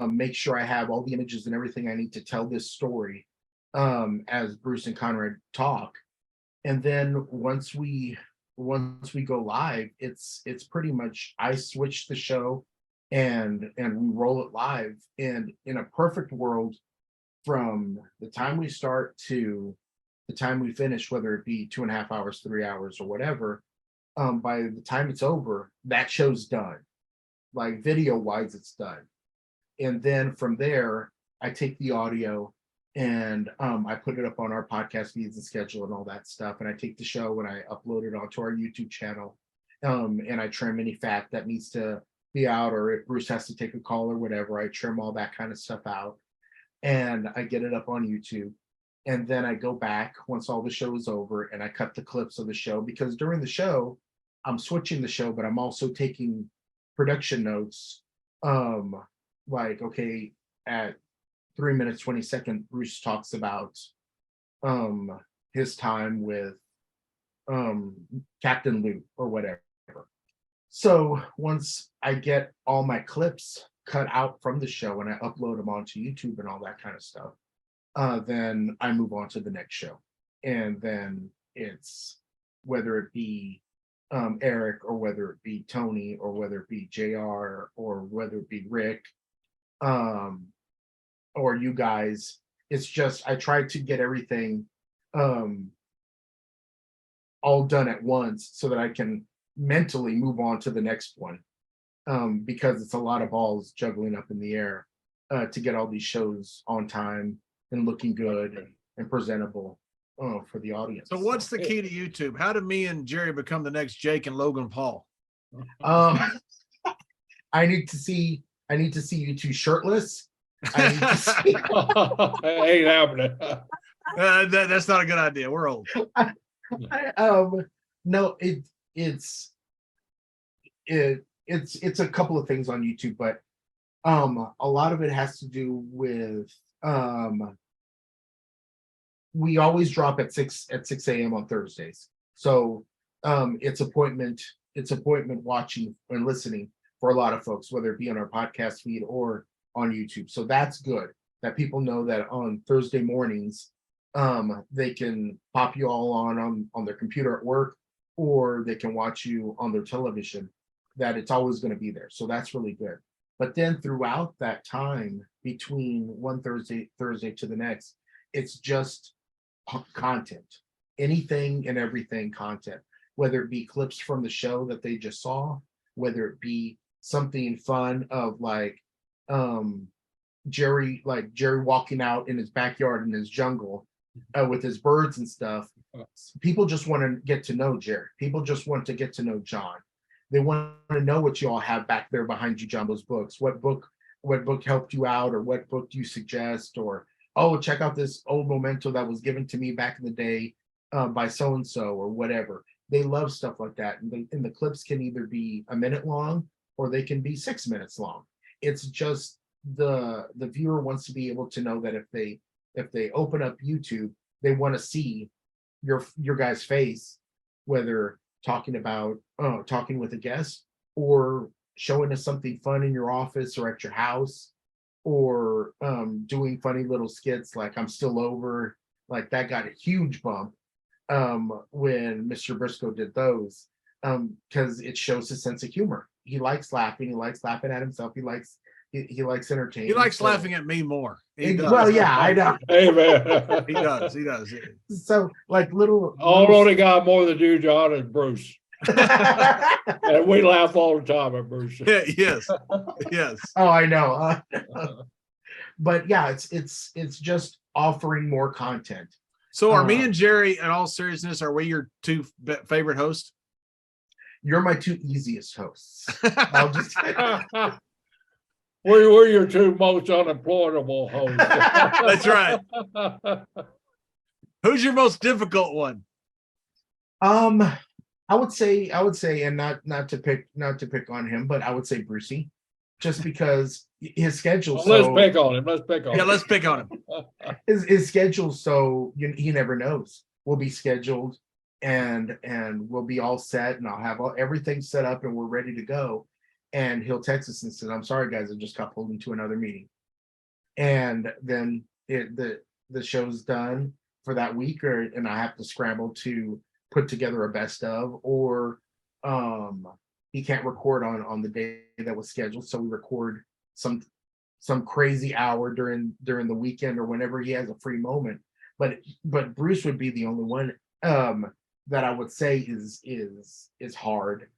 make sure I have all the images and everything I need to tell this story as Bruce and Conrad talk. And then once we go live, it's pretty much I switch the show and we roll it live. And in a perfect world, from the time we start to the time we finish, whether it be 2.5 hours, 3 hours, or whatever, by the time it's over, that show's done. Like video wise, it's done. And then from there, I take the audio and I put it up on our podcast feeds and schedule and all that stuff. And I take the show and I upload it onto our YouTube channel. And I trim any fat that needs to be out, or if Bruce has to take a call or whatever, I trim all that kind of stuff out. And I get it up on YouTube. And then I go back once all the show is over and I cut the clips of the show, because during the show, I'm switching the show, but I'm also taking production notes. Like, okay, at 3 minutes, 20 seconds, Bruce talks about his time with Captain Lou or whatever. So once I get all my clips cut out from the show and I upload them onto YouTube and all that kind of stuff, then I move on to the next show. And then it's whether it be Eric, or whether it be Tony, or whether it be JR, or whether it be Rick, or you guys. It's just I try to get everything all done at once so that I can mentally move on to the next one, because it's a lot of balls juggling up in the air to get all these shows on time and looking good and presentable for the audience. So what's the key to YouTube? How do me and Jerry become the next Jake and Logan Paul? I need to see you two shirtless. I need to see Ain't happening. That's not a good idea. We're old. No, it's a couple of things on YouTube, but a lot of it has to do with we always drop at 6 a.m. on Thursdays. So it's appointment watching and listening for a lot of folks, whether it be on our podcast feed or on YouTube. So that's good that people know that on Thursday mornings they can pop you all on their computer at work, or they can watch you on their television, that it's always going to be there. So that's really good. But then throughout that time between one Thursday to the next, it's just content, anything and everything content, whether it be clips from the show that they just saw, whether it be something fun of like Jerry walking out in his backyard in his jungle with his birds and stuff. People just want to get to know Jerry. People just want to get to know John. They want to know what you all have back there behind you, John, those books. What book helped you out, or what book do you suggest, or oh, check out this old memento that was given to me back in the day by so-and-so, or whatever. They love stuff like that. And the clips can either be a minute long or they can be 6 minutes long. It's just the viewer wants to be able to know that if they open up YouTube, they want to see your guy's face, whether talking with a guest or showing us something fun in your office or at your house, or doing funny little skits like I'm Still Over, like that got a huge bump when Mr. Briscoe did those, because it shows his sense of humor. He likes laughing. He likes laughing at himself. He likes entertaining. He likes laughing at me more. He does. Well, yeah, I know. Hey, man. He does. He does. So like little. Only guy more than you, John, is Bruce. And we laugh all the time at Bruce. Yeah, yes. Yes. Oh, I know. But yeah, it's just offering more content. So are me and Jerry, in all seriousness, are we your two favorite hosts? You're my two easiest hosts. I'll just We're your two most unemployable hosts. That's right. Who's your most difficult one? I would say, and not to pick on him, but I would say Brucey, just because his schedule. Let's pick on him. Yeah, let's pick on him. His schedule, so he never knows. We'll be scheduled, and we'll be all set, and I'll have everything set up, and we're ready to go. And he'll text us and say, "I'm sorry, guys, I just got pulled into another meeting," and then the show's done for that week, and I have to scramble to put together a best of, or he can't record on the day that was scheduled, so we record some crazy hour during the weekend or whenever he has a free moment. But Bruce would be the only one that I would say is hard,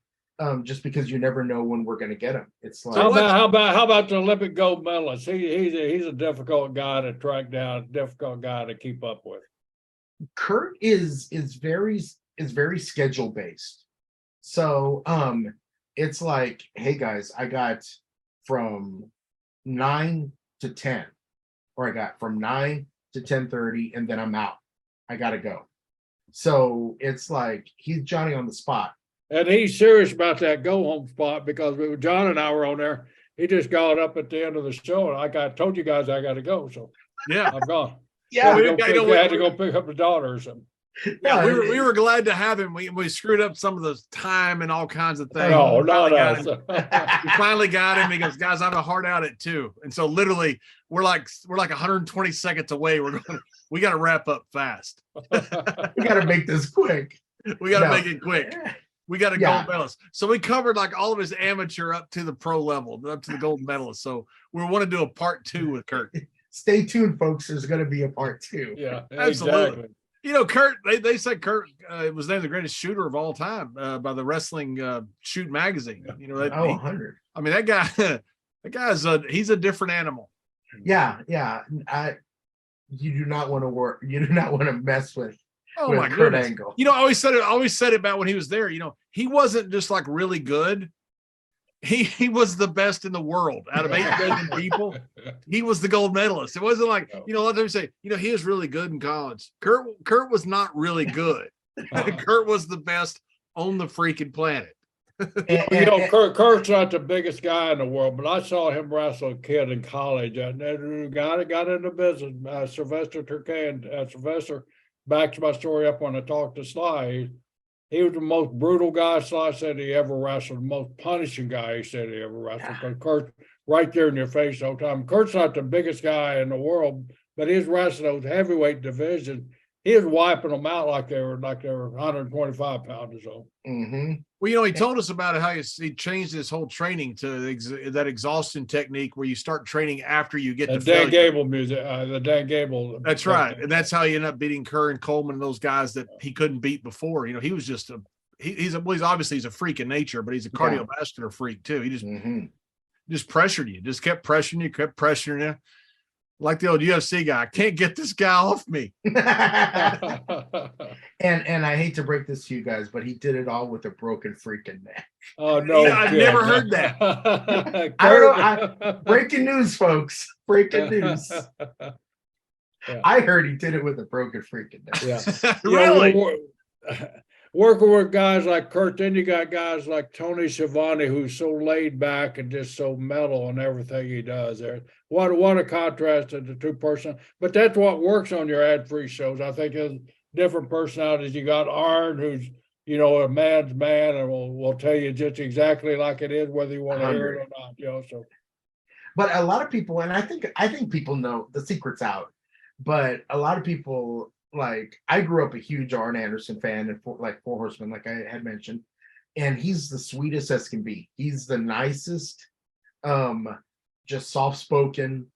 just because you never know when we're going to get him. It's like how about the Olympic gold medalist? He's a difficult guy to track down, difficult guy to keep up with. Kurt is very schedule based. So it's like, hey guys, I got from 9 to 10, or I got from 9 to 10:30, and then I'm out. I gotta go. So it's like he's Johnny on the spot. And he's serious about that go home spot, because John and I were on there. He just got up at the end of the show, and like I told you guys, I got to go. So yeah, I'm gone. Yeah, we had to go pick up the daughter or something. Yeah, we were glad to have him. We screwed up some of the time and all kinds of things. No, we finally got him. He goes, guys, I have a hard out at 2, and so literally we're like 120 seconds away. We got to wrap up fast. We got to make this quick. We got to make it quick. We got a gold medalist. So we covered like all of his amateur up to the pro level, up to the gold medalist. So we want to do a part 2 with Kurt. Stay tuned, folks. There's going to be a part 2. Yeah, absolutely. Exactly. You know, Kurt, they said Kurt was named the greatest shooter of all time by the Wrestling Shoot magazine. You know, 100. I mean, he's a different animal. Yeah. You do not want to work. You do not want to mess with. Oh my Kurt goodness. Angle. You know, I always said it about when he was there. You know, he wasn't just like really good. He was the best in the world out of 8 billion people. He was the gold medalist. It wasn't like, you know, let them say, you know, he was really good in college. Kurt was not really good. Kurt was the best on the freaking planet. You know, Kurt's not the biggest guy in the world, but I saw him wrestle a kid in college. And the guy that got into business, Sylvester Turkey, Sylvester backs my story up when I talked to Sly. He was the most brutal guy Sly said he ever wrestled, the most punishing guy he said he ever wrestled. Because Kurt right there in your face all the time. Kurt's not the biggest guy in the world, but he's wrestling those heavyweight divisions. He was wiping them out like they were 125 pounds or so. Mm-hmm. Well, you know, he told us about it, how he changed his whole training to that exhaustion technique where you start training after you get the to Dan Gable music, the Dan Gable. That's right. And that's how he ended up beating Kerr and Coleman and those guys that he couldn't beat before. You know, he was just he's obviously a freak in nature, but he's a cardiovascular freak too. He just pressured you, just kept pressuring you. Like the old UFC guy, I can't get this guy off me. And I hate to break this to you guys, but he did it all with a broken freaking neck. Oh no! Yeah, I've never heard that. I don't know. Breaking news, folks. Breaking news. Yeah. I heard he did it with a broken freaking neck. Yeah. Really? Working with guys like Kurt, then you got guys like Tony Schiavone, who's so laid back and just so mellow in everything he does. There, what a contrast to the two person. But that's what works on your ad-free shows. I think there's different personalities. You got Arn, who's a man's man, and will tell you just exactly like it is, whether you want to hear it or not. So, But a lot of people, and I think people know the secret's out, but a lot of people, like, I grew up a huge Arn Anderson fan and like Four Horsemen, like I had mentioned, and he's the sweetest as can be. He's the nicest, um, just soft spoken,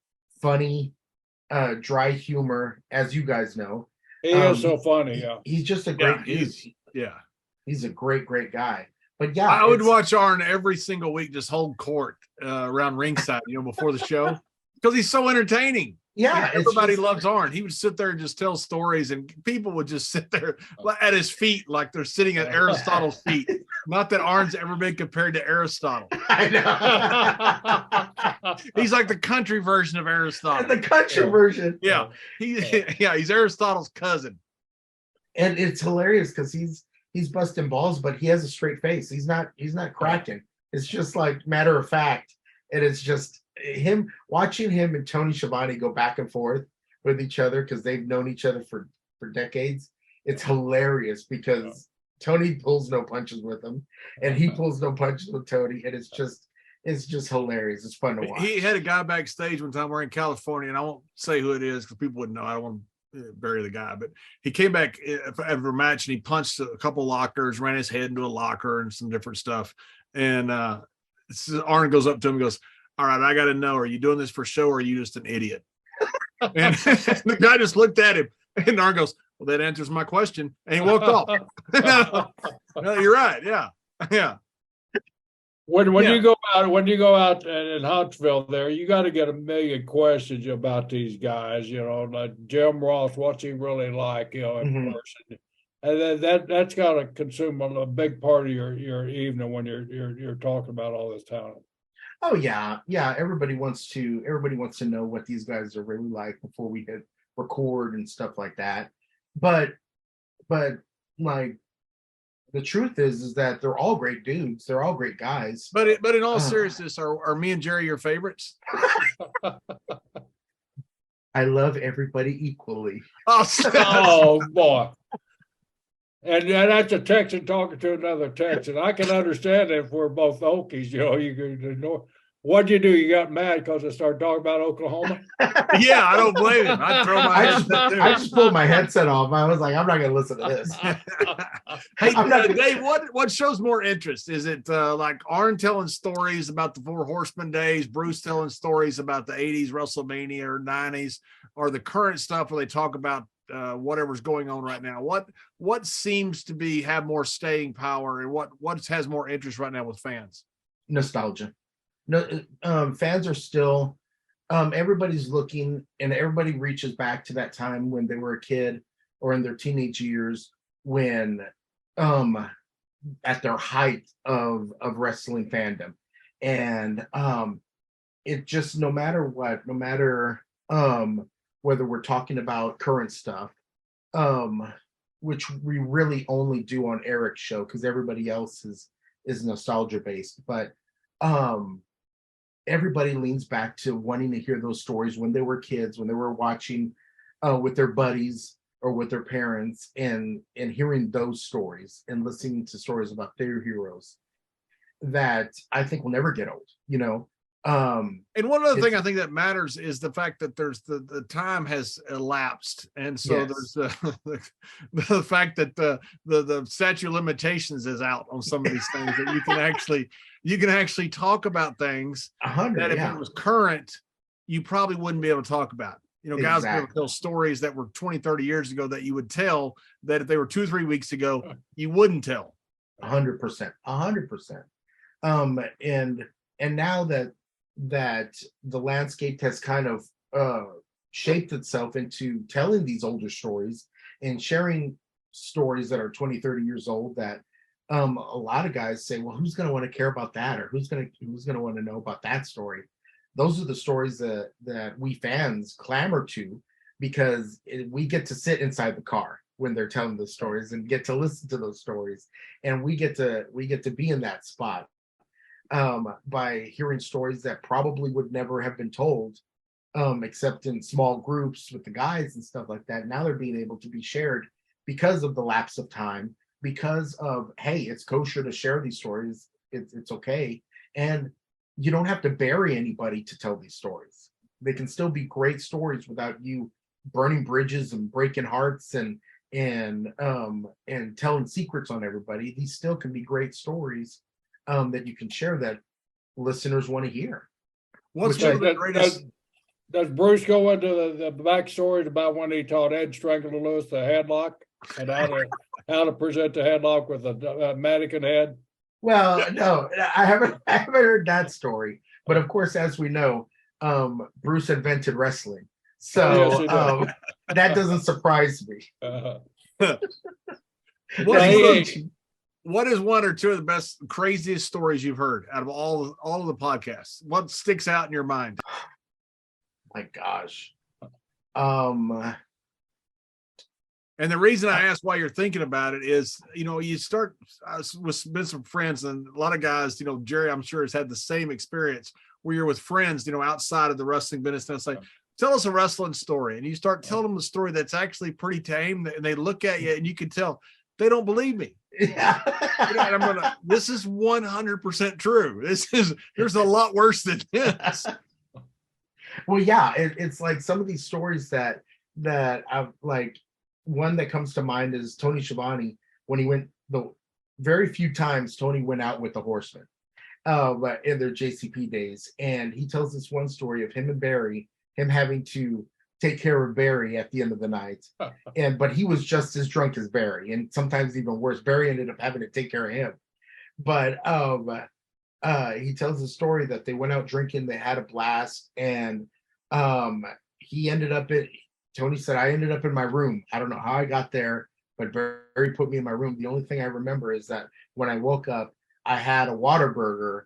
funny, dry humor, as you guys know. He is so funny, he- yeah. he's just a Yeah, great dude. yeah. He's a great guy. But yeah, I would it's- watch Arn every single week, just hold court around ringside, before the show, because he's so entertaining. Yeah, it's everybody just- loves Arn. He would sit there and just tell stories, and people would just sit there at his feet like they're sitting at Aristotle's feet. Not that Arn's ever been compared to Aristotle. I know. He's like the country version of Aristotle. The country version. Yeah, he's Aristotle's cousin. And it's hilarious because he's busting balls, but he has a straight face. He's not cracking. It's just like matter of fact. And it's just him watching him and Tony Schiavone go back and forth with each other because they've known each other for decades. It's hilarious because Tony pulls no punches with him, and he pulls no punches with Tony, and it's just hilarious. It's fun to watch. He had a guy backstage one time. We're in California, and I won't say who it is because people wouldn't know. I don't want to bury the guy, but he came back after a match and he punched a couple lockers, ran his head into a locker and some different stuff. And Arn goes up to him and goes, "All right, I got to know, are you doing this for show or are you just an idiot?" And the guy just looked at him, and Arn goes, "Well, that answers my question." And he walked off. No, you're right. Yeah. When you go out in Huntsville there, you got to get a million questions about these guys, like Jim Ross, what's he really like, in person. And then that's got to consume a big part of your evening when you're talking about all this talent. Oh yeah. Everybody wants to know what these guys are really like before we hit record and stuff like that. But like, the truth is that they're all great dudes. They're all great guys. But in all seriousness, are me and Jerry your favorites? I love everybody equally. Oh boy. And that's a Texan talking to another Texan. I can understand if we're both Okies, you could ignore. What'd you do? You got mad because I started talking about Oklahoma? Yeah, I don't blame him. I'd throw my headset too. I just pulled my headset off. I was like, I'm not going to listen to this. Hey, Dave, what shows more interest? Is it like Arn telling stories about the Four Horsemen days, Bruce telling stories about the 80s WrestleMania or 90s, or the current stuff where they talk about whatever's going on right now? What seems to have more staying power, and what has more interest right now with fans? Nostalgia. No, fans are still, everybody's looking, and everybody reaches back to that time when they were a kid or in their teenage years when, at their height of wrestling fandom. And it just, no matter what, whether we're talking about current stuff, which we really only do on Eric's show because everybody else is nostalgia based, but everybody leans back to wanting to hear those stories when they were kids, when they were watching with their buddies or with their parents, and hearing those stories and listening to stories about their heroes that I think will never get old, And one other thing I think that matters is the fact that there's the time has elapsed, and so there's the fact that the statute of limitations is out on some of these things, that you can actually talk about things that if it was current, you probably wouldn't be able to talk about. Guys be able to tell stories that were 20, 30 years ago that you would tell that if they were 2 or 3 weeks ago, you wouldn't tell. 100%. And now that the landscape has kind of shaped itself into telling these older stories and sharing stories that are 20, 30 years old, that a lot of guys say, well, who's going to want to care about that? Or who's going to want to know about that story? Those are the stories that we fans clamor to, because we get to sit inside the car when they're telling the stories and get to listen to those stories. And we get to be in that spot by hearing stories that probably would never have been told, except in small groups with the guys and stuff like that. Now they're being able to be shared because of the lapse of time, because of, hey, it's kosher to share these stories. It's okay. And you don't have to bury anybody to tell these stories. They can still be great stories without you burning bridges and breaking hearts and telling secrets on everybody. These still can be great stories that you can share that listeners want to hear. What's Does, one of the greatest? does Bruce go into the backstory about when he taught Ed Strangler-Lewis the headlock and how to present the headlock with a mannequin head? Well, no, I haven't heard that story. But of course, as we know, Bruce invented wrestling. So Yes, that doesn't surprise me. What is one or two of the best, craziest stories you've heard out of all of the podcasts? What sticks out in your mind? My gosh. And the reason I ask why you're thinking about it is, you start with some friends, and a lot of guys, Jerry, I'm sure has had the same experience where you're with friends, outside of the wrestling business. And it's like, tell us a wrestling story. And you start telling them a story that's actually pretty tame, and they look at you and you can tell they don't believe me. Yeah. And this is 100% true. There's a lot worse than this. Well, yeah, it's like some of these stories that I've like, one that comes to mind is Tony Schiavone, when he went, the very few times Tony went out with the Horsemen in their JCP days. And he tells this one story of him and Barry, him having to take care of Barry at the end of the night. But he was just as drunk as Barry, and sometimes even worse. Barry ended up having to take care of him. But he tells the story that they went out drinking, they had a blast, and he ended up Tony said, I ended up in my room. I don't know how I got there, but Barry put me in my room. The only thing I remember is that when I woke up, I had a Whataburger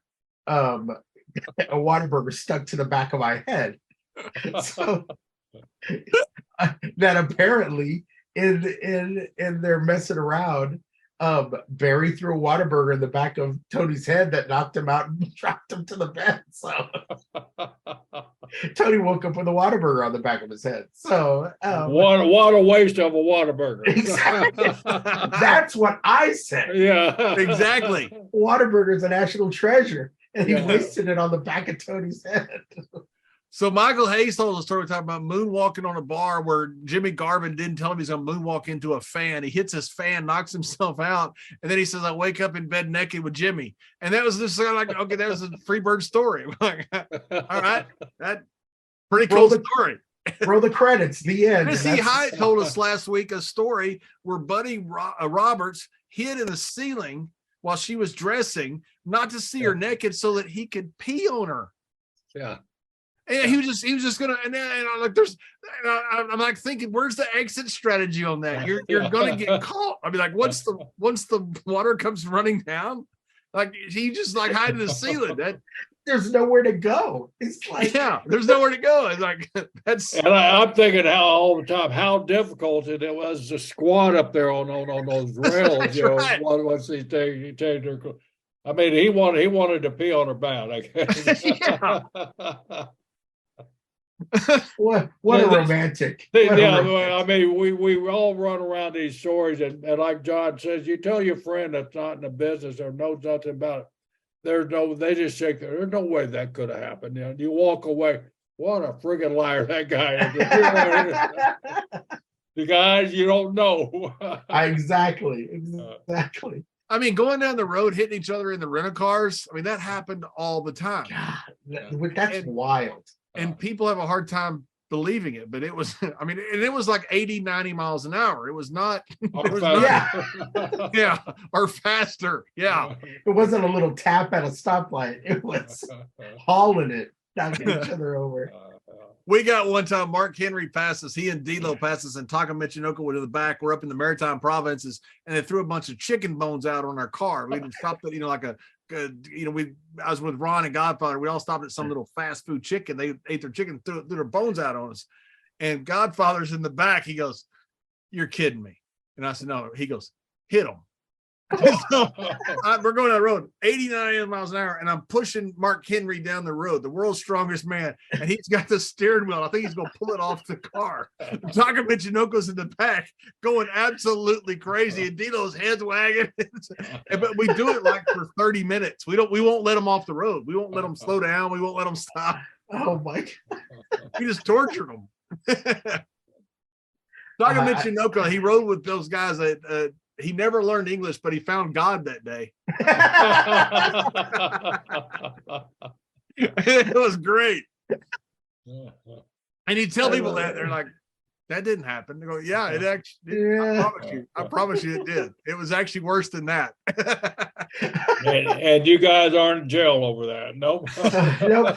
stuck to the back of my head. So that apparently in their messing around, Barry threw a Whataburger in the back of Tony's head that knocked him out and dropped him to the bed. So Tony woke up with a Whataburger on the back of his head. So what a waste of a Whataburger. Exactly. That's what I said. Yeah, exactly. Whataburger is a national treasure, and he wasted it on the back of Tony's head. So Michael Hayes told a story talking about moonwalking on a bar where Jimmy Garvin didn't tell him he's going to moonwalk into a fan. He hits his fan, knocks himself out, and then he says, I wake up in bed naked with Jimmy. And that was just like, okay, that was a Freebird story. Like, all right, that pretty cool story. Roll the credits, the end. Missy Hyatt told us last week a story where Buddy Roberts hid in the ceiling while she was dressing, not to see her naked so that he could pee on her. Yeah. And he was just gonna, and I'm like, I'm like thinking, where's the exit strategy on that? You're gonna get caught. I mean, like, once the water comes running down, like he just like hide in the ceiling. That there's nowhere to go. It's like, yeah, there's nowhere to go. It's like that's. And I'm thinking all the time how difficult it was to squat up there on those rails. Right. Once he changed their. I mean, he wanted to pee on her bout, I guess. Yeah. What a romantic. I mean, we all run around these stories, and like John says, you tell your friend that's not in the business or knows nothing about it. They just shake there's no way that could have happened. You walk away, what a friggin' liar that guy is. The guys you don't know. Exactly. I mean, going down the road, hitting each other in the rental cars. I mean, that happened all the time. God, that's wild. And people have a hard time believing it, but it was, I mean, and it was like 80, 90 miles an hour. It was not, yeah, or faster. Yeah. It wasn't a little tap at a stoplight. It was hauling it, knocking each other over. We got one time Mark Henry passed us. He and D-Lo passed us, and Taka Michinoku went to the back. We're up in the Maritime Provinces, and they threw a bunch of chicken bones out on our car. We stopped at, I was with Ron and Godfather. We all stopped at some little fast food chicken. They ate their chicken, threw their bones out on us. And Godfather's in the back. He goes, "You're kidding me." And I said, "No." He goes, "Hit them." So we're going down the road 89 miles an hour, and I'm pushing Mark Henry down the road, the world's strongest man, and he's got the steering wheel. I think he's going to pull it off the car. Taka Michinoku's in the back going absolutely crazy, and Dino's head's wagging. But we do it like for 30 minutes. We won't let them off the road. We won't let them slow down. We won't let them stop. Oh my God. We just tortured them. Taka Michinoku, he rode with those guys that he never learned English, but he found God that day. It was great. And you tell people that, they're like, that didn't happen. They go, yeah, it actually did. Yeah. I promise you it did. It was actually worse than that. and you guys aren't in jail over that. Nope. Nope.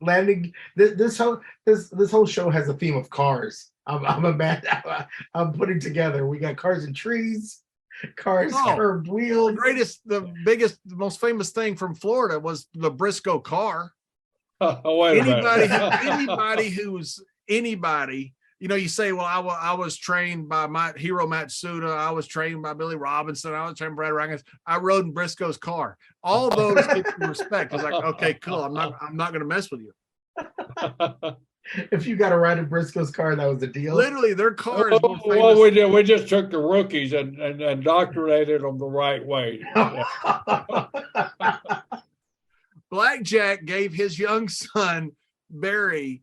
Landing this whole show has a theme of cars. I'm putting together. We got cars and trees, cars, curved wheels. The biggest, the most famous thing from Florida was the Brisco car. Wait Anybody, you know, you say, well, I was trained by my hero Matsuda. I was trained by Billy Robinson. I was trained by Brad Rankins. I rode in Briscoe's car. All those people respect. I was like, okay, cool. I'm not going to mess with you. If you got to ride in Briscoe's car, that was the deal. Literally, their car is more famous. Well, we just took the rookies and indoctrinated them the right way. Blackjack gave his young son Barry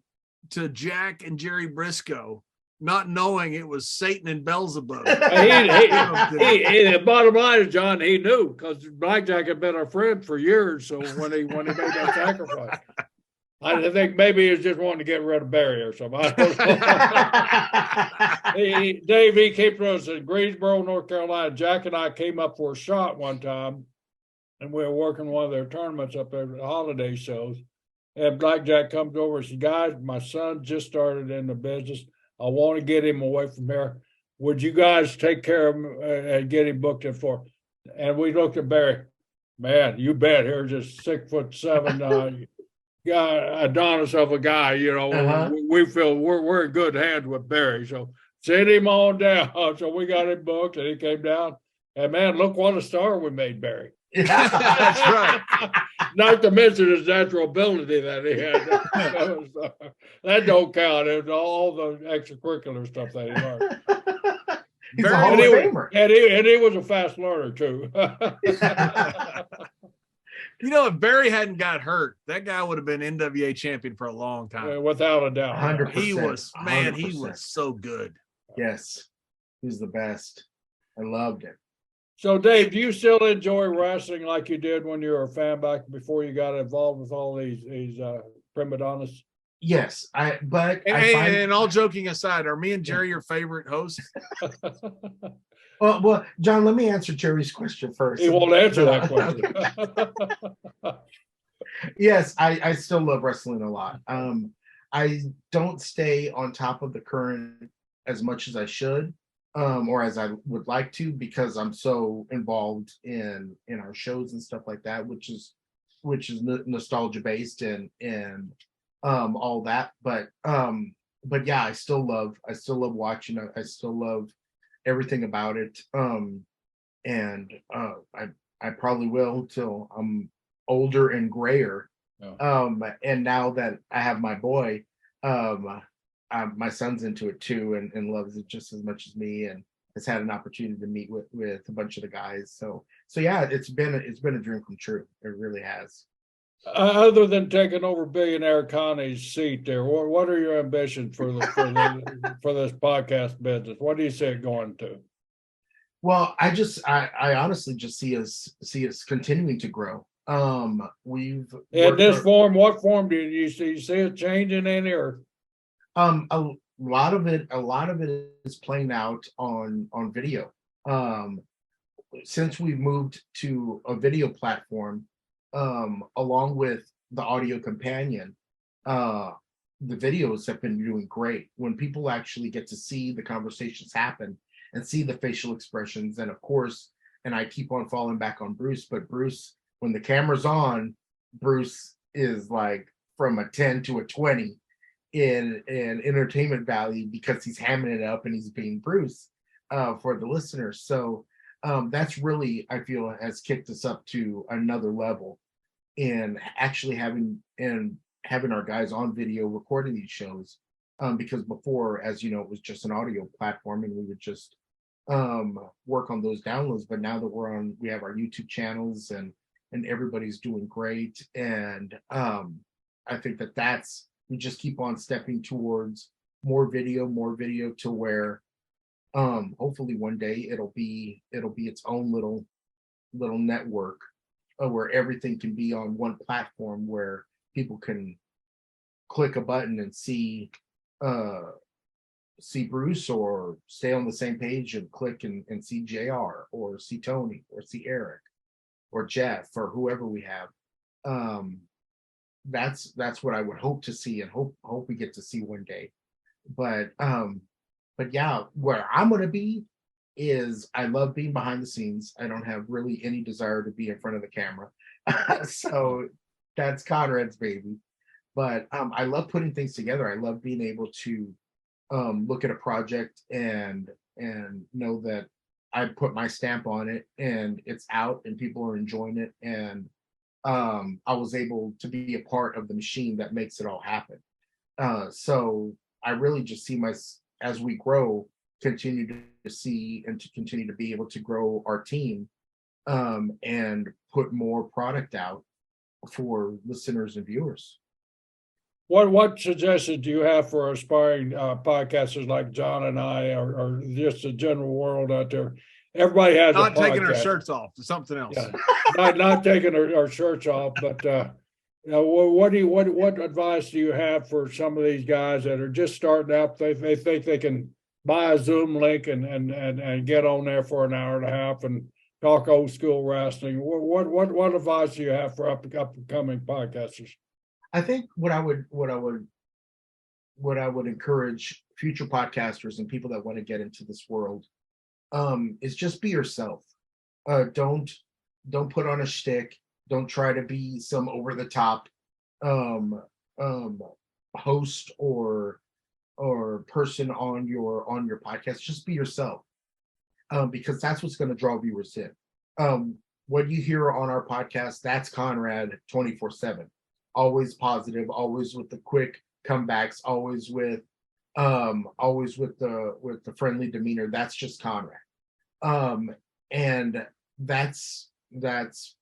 to Jack and Jerry Briscoe, not knowing it was Satan and Beelzebub. The bottom line is, John, he knew, because Blackjack had been our friend for years. So when he made that sacrifice, I think maybe he was just wanting to get rid of Barry or something. I don't know. Dave, he came to us in Greensboro, North Carolina. Jack and I came up for a shot one time, and we were working one of their tournaments up there at the holiday shows. And Blackjack comes over and says, guys, my son just started in the business. I want to get him away from here. Would you guys take care of him and get him booked in for? And we looked at Barry. Man, you bet. Here's just 6'7" guy, Adonis of a guy. You know, we feel we're in good hands with Barry. So send him on down. So we got him booked, and he came down. And man, look what a star we made Barry. Yeah, that's right. Not to mention his natural ability that he had. That don't count. It was all the extracurricular stuff that he learned. He's a Hall of Famer. And he was a fast learner too. You know, if Barry hadn't got hurt, that guy would have been NWA champion for a long time. Without a doubt. 100%. He was, man, 100%. he was so good. Yes. He's the best. I loved it. So, Dave, do you still enjoy wrestling like you did when you were a fan back before you got involved with all these prima donnas? Yes, And all joking aside, are me and Jerry your favorite hosts? Well, John, let me answer Jerry's question first. He won't answer that question. Yes, I still love wrestling a lot. I don't stay on top of the current as much as I should. Or as I would like to, because I'm so involved in our shows and stuff like that, which is nostalgia based and all that. But yeah, I still love watching it. I still love everything about it. And I probably will till I'm older and grayer. Oh. And now that I have my boy, my son's into it too, and loves it just as much as me, and has had an opportunity to meet with a bunch of the guys. So yeah, it's been a dream come true. It really has. Other than taking over Billionaire Connie's seat there, what are your ambitions for this podcast business? What do you see it going to? Well, I honestly just see us continuing to grow. We've in this form. What form do you see it changing any or? A lot of it is playing out on video. Since we've moved to a video platform, along with the audio companion, the videos have been doing great. When people actually get to see the conversations happen and see the facial expressions, and of course, and I keep on falling back on Bruce, but Bruce, when the camera's on, Bruce is like from a 10 to a 20 in entertainment value, because he's hamming it up and he's being Bruce for the listeners. So that's really, I feel, has kicked us up to another level in actually having our guys on video recording these shows. Because before, as you know, it was just an audio platform and we would just work on those downloads. But now that we have our YouTube channels and everybody's doing great. And I think that's, we just keep on stepping towards more video to where hopefully one day it'll be its own little network where everything can be on one platform where people can click a button and see Bruce, or stay on the same page and click and see JR, or see Tony, or see Eric, or Jeff, or whoever we have. That's what I would hope to see, and hope we get to see one day. But yeah, where I'm gonna be is, I love being behind the scenes. I don't have really any desire to be in front of the camera. So that's Conrad's baby. But I love putting things together. I love being able to look at a project and know that I put my stamp on it and it's out and people are enjoying it. And I was able to be a part of the machine that makes it all happen. So I really just see as we grow, continue to see and to continue to be able to grow our team and put more product out for listeners and viewers. What suggestions do you have for aspiring podcasters like John and I, or just the general world out there? Everybody has not a taking our podcast. shirts off, something else. Yeah. not taking our shirts off, but you know, what advice do you have for some of these guys that are just starting out? They think they can buy a Zoom link and get on there for an hour and a half and talk old school wrestling. What advice do you have for upcoming podcasters? I think what I would encourage future podcasters and people that want to get into this world is just be yourself. Don't put on a shtick. Don't try to be some over the top host or person on your podcast. Just be yourself, because that's what's going to draw viewers in. What you hear on our podcast, that's Conrad 24/7. Always positive, always with the quick comebacks, always with the friendly demeanor. That's just Conrad. And that's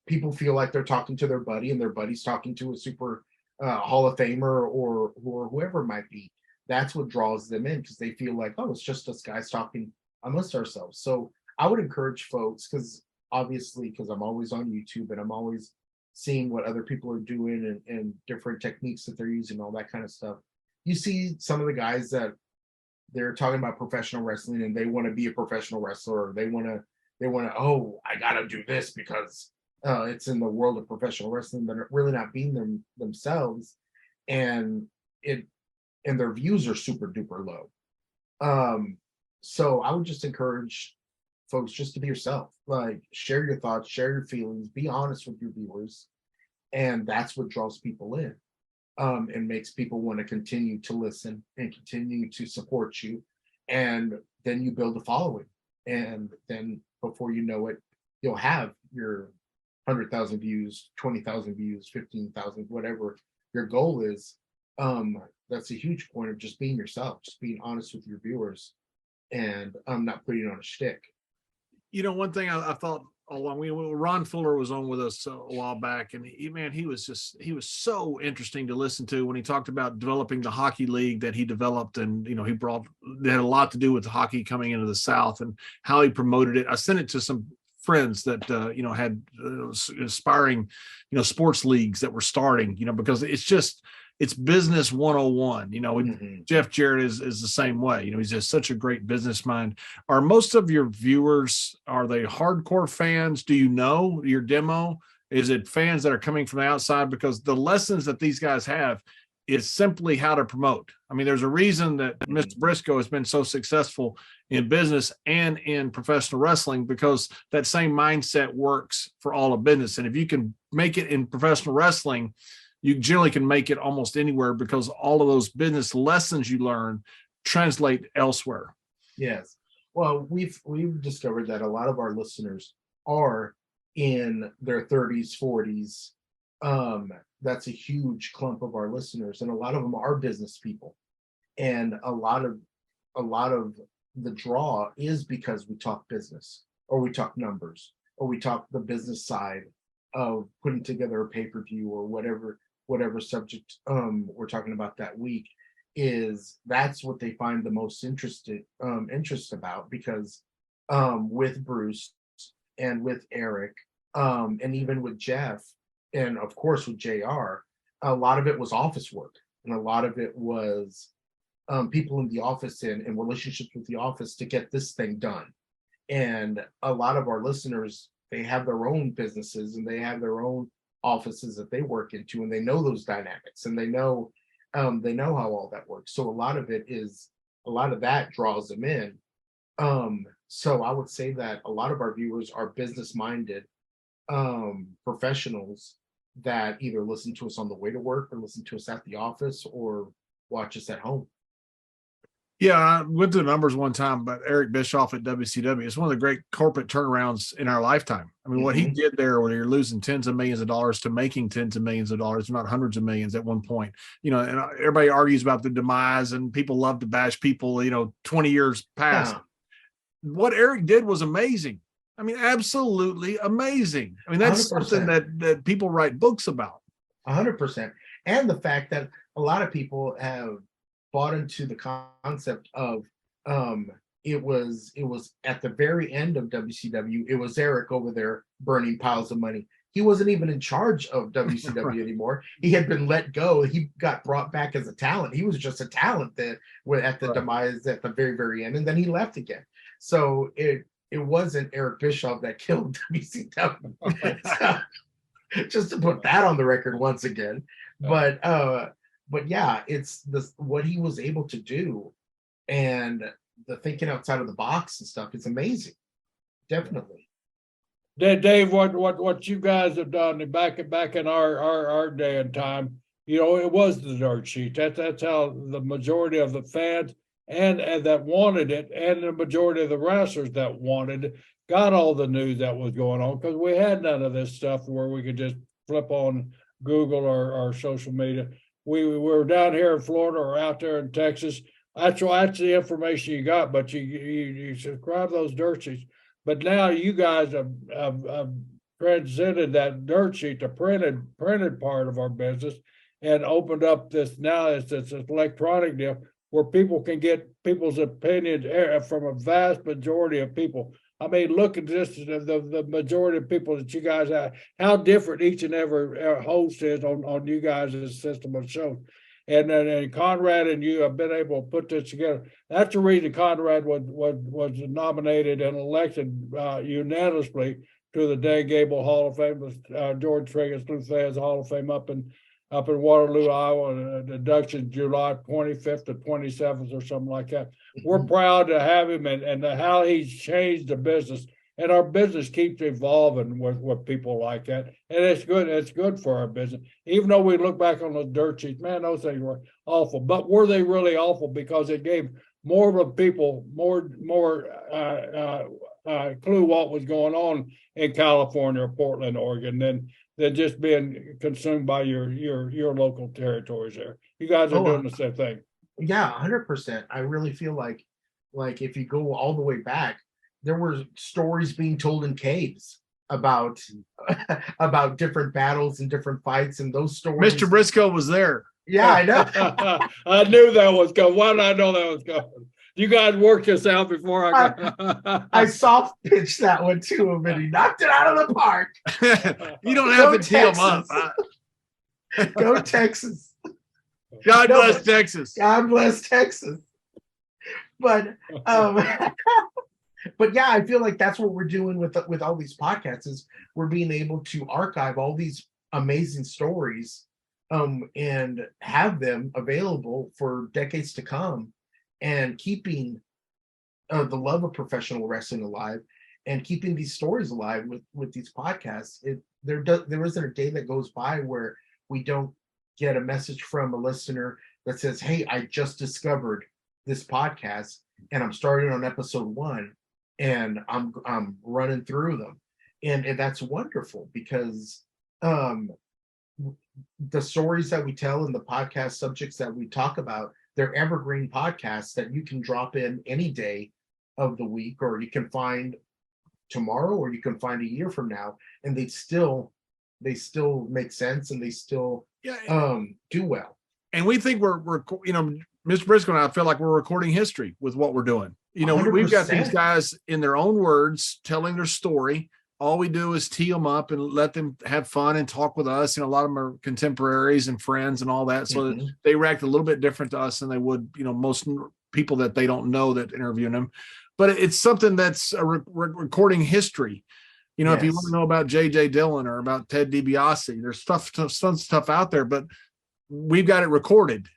people feel like they're talking to their buddy, and their buddy's talking to a super Hall of Famer or whoever it might be. That's what draws them in, because they feel like, oh, it's just us guys talking amongst ourselves. So I would encourage folks, because I'm always on YouTube and I'm always seeing what other people are doing and different techniques that they're using, all that kind of stuff. You see some of the guys that they're talking about professional wrestling and they want to be a professional wrestler, or they want to, oh, I gotta do this because it's in the world of professional wrestling, but really not being themselves, and their views are super duper low. So I would just encourage folks just to be yourself. Like, share your thoughts, share your feelings, be honest with your viewers, and that's what draws people in, and makes people want to continue to listen and continue to support you. And then you build a following, and then before you know it, you'll have your 100,000 views, 20,000 views, 15,000, whatever your goal is. That's a huge point of just being yourself, just being honest with your viewers, and not putting on a shtick. You know, one thing I thought along, Ron Fuller was on with us a while back, and he was so interesting to listen to when he talked about developing the hockey league that he developed, and you know, that had a lot to do with the hockey coming into the South and how he promoted it. I sent it to some friends that had aspiring sports leagues that were starting, because it's business 101. Mm-hmm. Jeff Jarrett is the same way. He's just such a great business mind. Are most of your viewers, are they hardcore fans? Do you know your demo? Is it fans that are coming from the outside? Because the lessons that these guys have is simply how to promote. I mean, there's a reason that Mr. Brisco has been so successful in business and in professional wrestling, because that same mindset works for all of business. And if you can make it in professional wrestling, you generally can make it almost anywhere, because all of those business lessons you learn translate elsewhere. Yes. Well, we've discovered that a lot of our listeners are in their 30s, 40s. That's a huge clump of our listeners, and a lot of them are business people. And a lot of the draw is because we talk business, or we talk numbers, or we talk the business side of putting together a pay-per-view, or whatever subject we're talking about that week. Is that's what they find the most interest about, because with Bruce and with Eric, and even with Jeff, and of course with JR, a lot of it was office work, and a lot of it was people in the office and relationships with the office to get this thing done. And a lot of our listeners, they have their own businesses and they have their own offices that they work into, and they know those dynamics, and they know how all that works. So a lot of that draws them in. So I would say that a lot of our viewers are business minded professionals that either listen to us on the way to work, or listen to us at the office, or watch us at home. Yeah, I went through the numbers one time, but Eric Bischoff at WCW, it's one of the great corporate turnarounds in our lifetime. I mean, what he did there, where you're losing tens of millions of dollars to making tens of millions of dollars, not hundreds of millions at one point, and everybody argues about the demise, and people love to bash people, 20 years past. Yeah. What Eric did was amazing. I mean, absolutely amazing. I mean, that's 100%. Something that people write books about. 100%. And the fact that a lot of people have bought into the concept of it was at the very end of WCW, it was Eric over there burning piles of money. He wasn't even in charge of WCW right. anymore. He had been let go. He got brought back as a talent. He was just a talent that went at the right. demise at the very, very end, and then he left again. So it wasn't Eric Bischoff that killed WCW. So, just to put that on the record once again. But yeah, it's what he was able to do, and the thinking outside of the box and stuff is amazing. Definitely. Dave, what you guys have done back in our day and time, it was the dirt sheet. That's how the majority of the fans and that wanted it, and the majority of the wrestlers that wanted it, got all the news that was going on, because we had none of this stuff where we could just flip on Google or social media. We were down here in Florida or out there in Texas. That's the information you got, but you subscribe those dirt sheets. But now you guys have transcended that dirt sheet to printed part of our business, and opened up this. Now it's this electronic deal where people can get people's opinions from a vast majority of people. I mean, look at this, the majority of people that you guys have, how different each and every host is on you guys' system of shows. And Conrad and you have been able to put this together. That's the reason Conrad was nominated and elected unanimously to the Dan Gable Hall of Fame. George Trigger's Blue Fans Hall of Fame up in Waterloo, Iowa. The induction July 25th to 27th or something like that. We're proud to have him, and how he's changed the business. And our business keeps evolving with people like that. And it's good. It's good for our business. Even though we look back on the dirt sheets, man, those things were awful. But were they really awful? Because it gave more of the people more clue what was going on in California or Portland, Oregon, than just being consumed by your local territories there. You guys are doing the same thing. Yeah, 100%. I really feel like if you go all the way back, there were stories being told in caves about different battles and different fights, and those stories. Mr. Brisco was there. Yeah, I know. I knew that was going. Why did I know that was going? You guys worked this out before I got. I soft pitched that one to him, and he knocked it out of the park. You don't have to tee him up. Go Texas. God bless Texas. God bless Texas. But but yeah, I feel like that's what we're doing with all these podcasts, is we're being able to archive all these amazing stories and have them available for decades to come, and keeping the love of professional wrestling alive, and keeping these stories alive with these podcasts. There isn't a day that goes by where we don't get a message from a listener that says, "Hey, I just discovered this podcast, and I'm starting on episode 1, and I'm running through them, and that's wonderful because the stories that we tell and the podcast subjects that we talk about, they're evergreen podcasts that you can drop in any day of the week, or you can find tomorrow, or you can find a year from now, and they still make sense, and they still do well. And we think we're Mr. Brisco and I feel like we're recording history with what we're doing. We've got 100%. these guys in their own words telling their story. All we do is tee them up and let them have fun and talk with us. A lot of them are contemporaries and friends and all that. So that they react a little bit different to us than they would, most people that they don't know that interviewing them. But it's something that's a recording history. If you want to know about J.J. Dillon or about Ted DiBiase, there's some stuff out there, but we've got it recorded.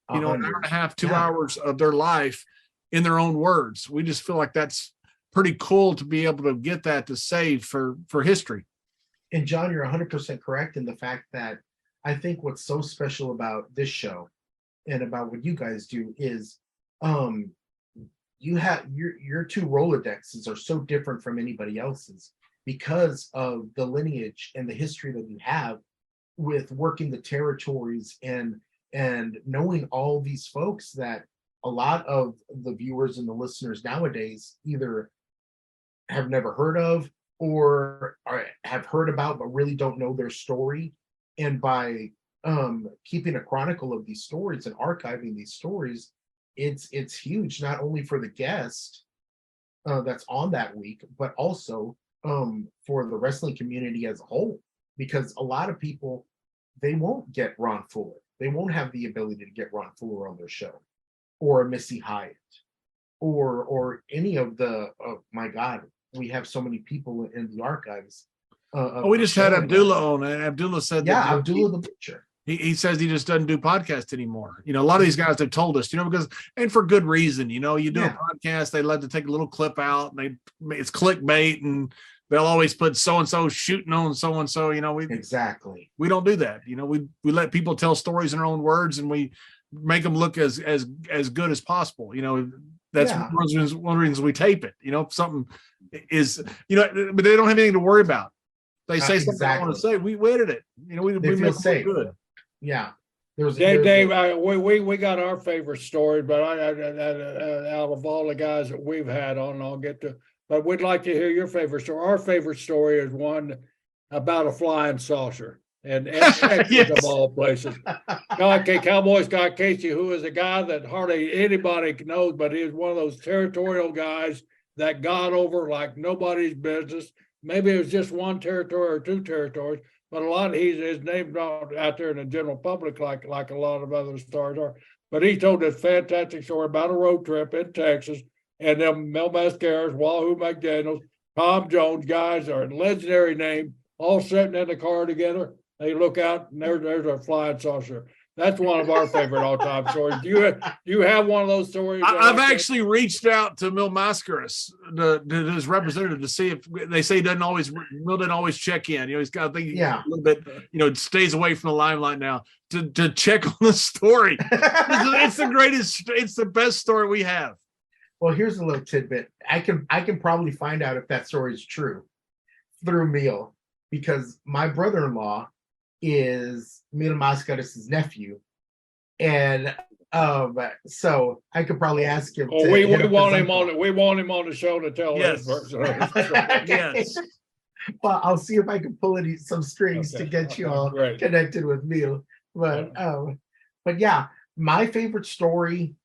An hour and a half, 2 hours of their life in their own words. We just feel like that's pretty cool to be able to get that to save for history. And John, you're 100% correct in the fact that I think what's so special about this show and about what you guys do is you have your two Rolodexes are so different from anybody else's because of the lineage and the history that you have with working the territories and knowing all these folks that a lot of the viewers and the listeners nowadays either have never heard of or have heard about but really don't know their story. And by keeping a chronicle of these stories and archiving these stories, it's huge, not only for the guest that's on that week, but also for the wrestling community as a whole, because a lot of people, they won't get Ron Fuller. They won't have the ability to get Ron Fuller on their show, or Missy Hyatt, or any of the my God, we have so many people in the archives. We just had Abdullah on, and Abdullah said, Abdullah the Butcher. He says he just doesn't do podcasts anymore. A lot of these guys have told us, because, and for good reason, you do a podcast, they love to take a little clip out, and it's clickbait, and they'll always put so-and-so shooting on so-and-so, exactly. We don't do that. We let people tell stories in their own words, and we make them look as good as possible. That's one of the reasons we tape it. Something is, but they don't have anything to worry about. They say something I want to say. We edit it. We feel safe. Good. Yeah. Dave, we got our favorite story, but out of all the guys that we've had on, I'll get to, but we'd like to hear your favorite story. Our favorite story is one about a flying saucer and Texas of all places. Cowboy Scott Casey, who is a guy that hardly anybody knows, but he is one of those territorial guys that got over like nobody's business. Maybe it was just one territory or two territories, but a lot of his name's not out there in the general public like a lot of other stars are. But he told this fantastic story about a road trip in Texas, and them Mel Mascaras, Wahoo McDaniels, Tom Jones guys are a legendary name, all sitting in the car together. They look out, and there's a flying saucer. That's one of our favorite all-time stories. Do you have one of those stories? I've actually reached out to Mil Mascaras, his representative, to see if they say Mil doesn't always check in. He's got a little bit, stays away from the limelight now to check on the story. It's the greatest. It's the best story we have. Well, here's a little tidbit. I can probably find out if that story is true through Mil, because my brother-in-law is Mil Mascaras' nephew, and so I could probably ask him. We want him on the show to tell his version. Yes. Well, I'll see if I can pull some strings to get you all connected with Mil. But yeah, my favorite story.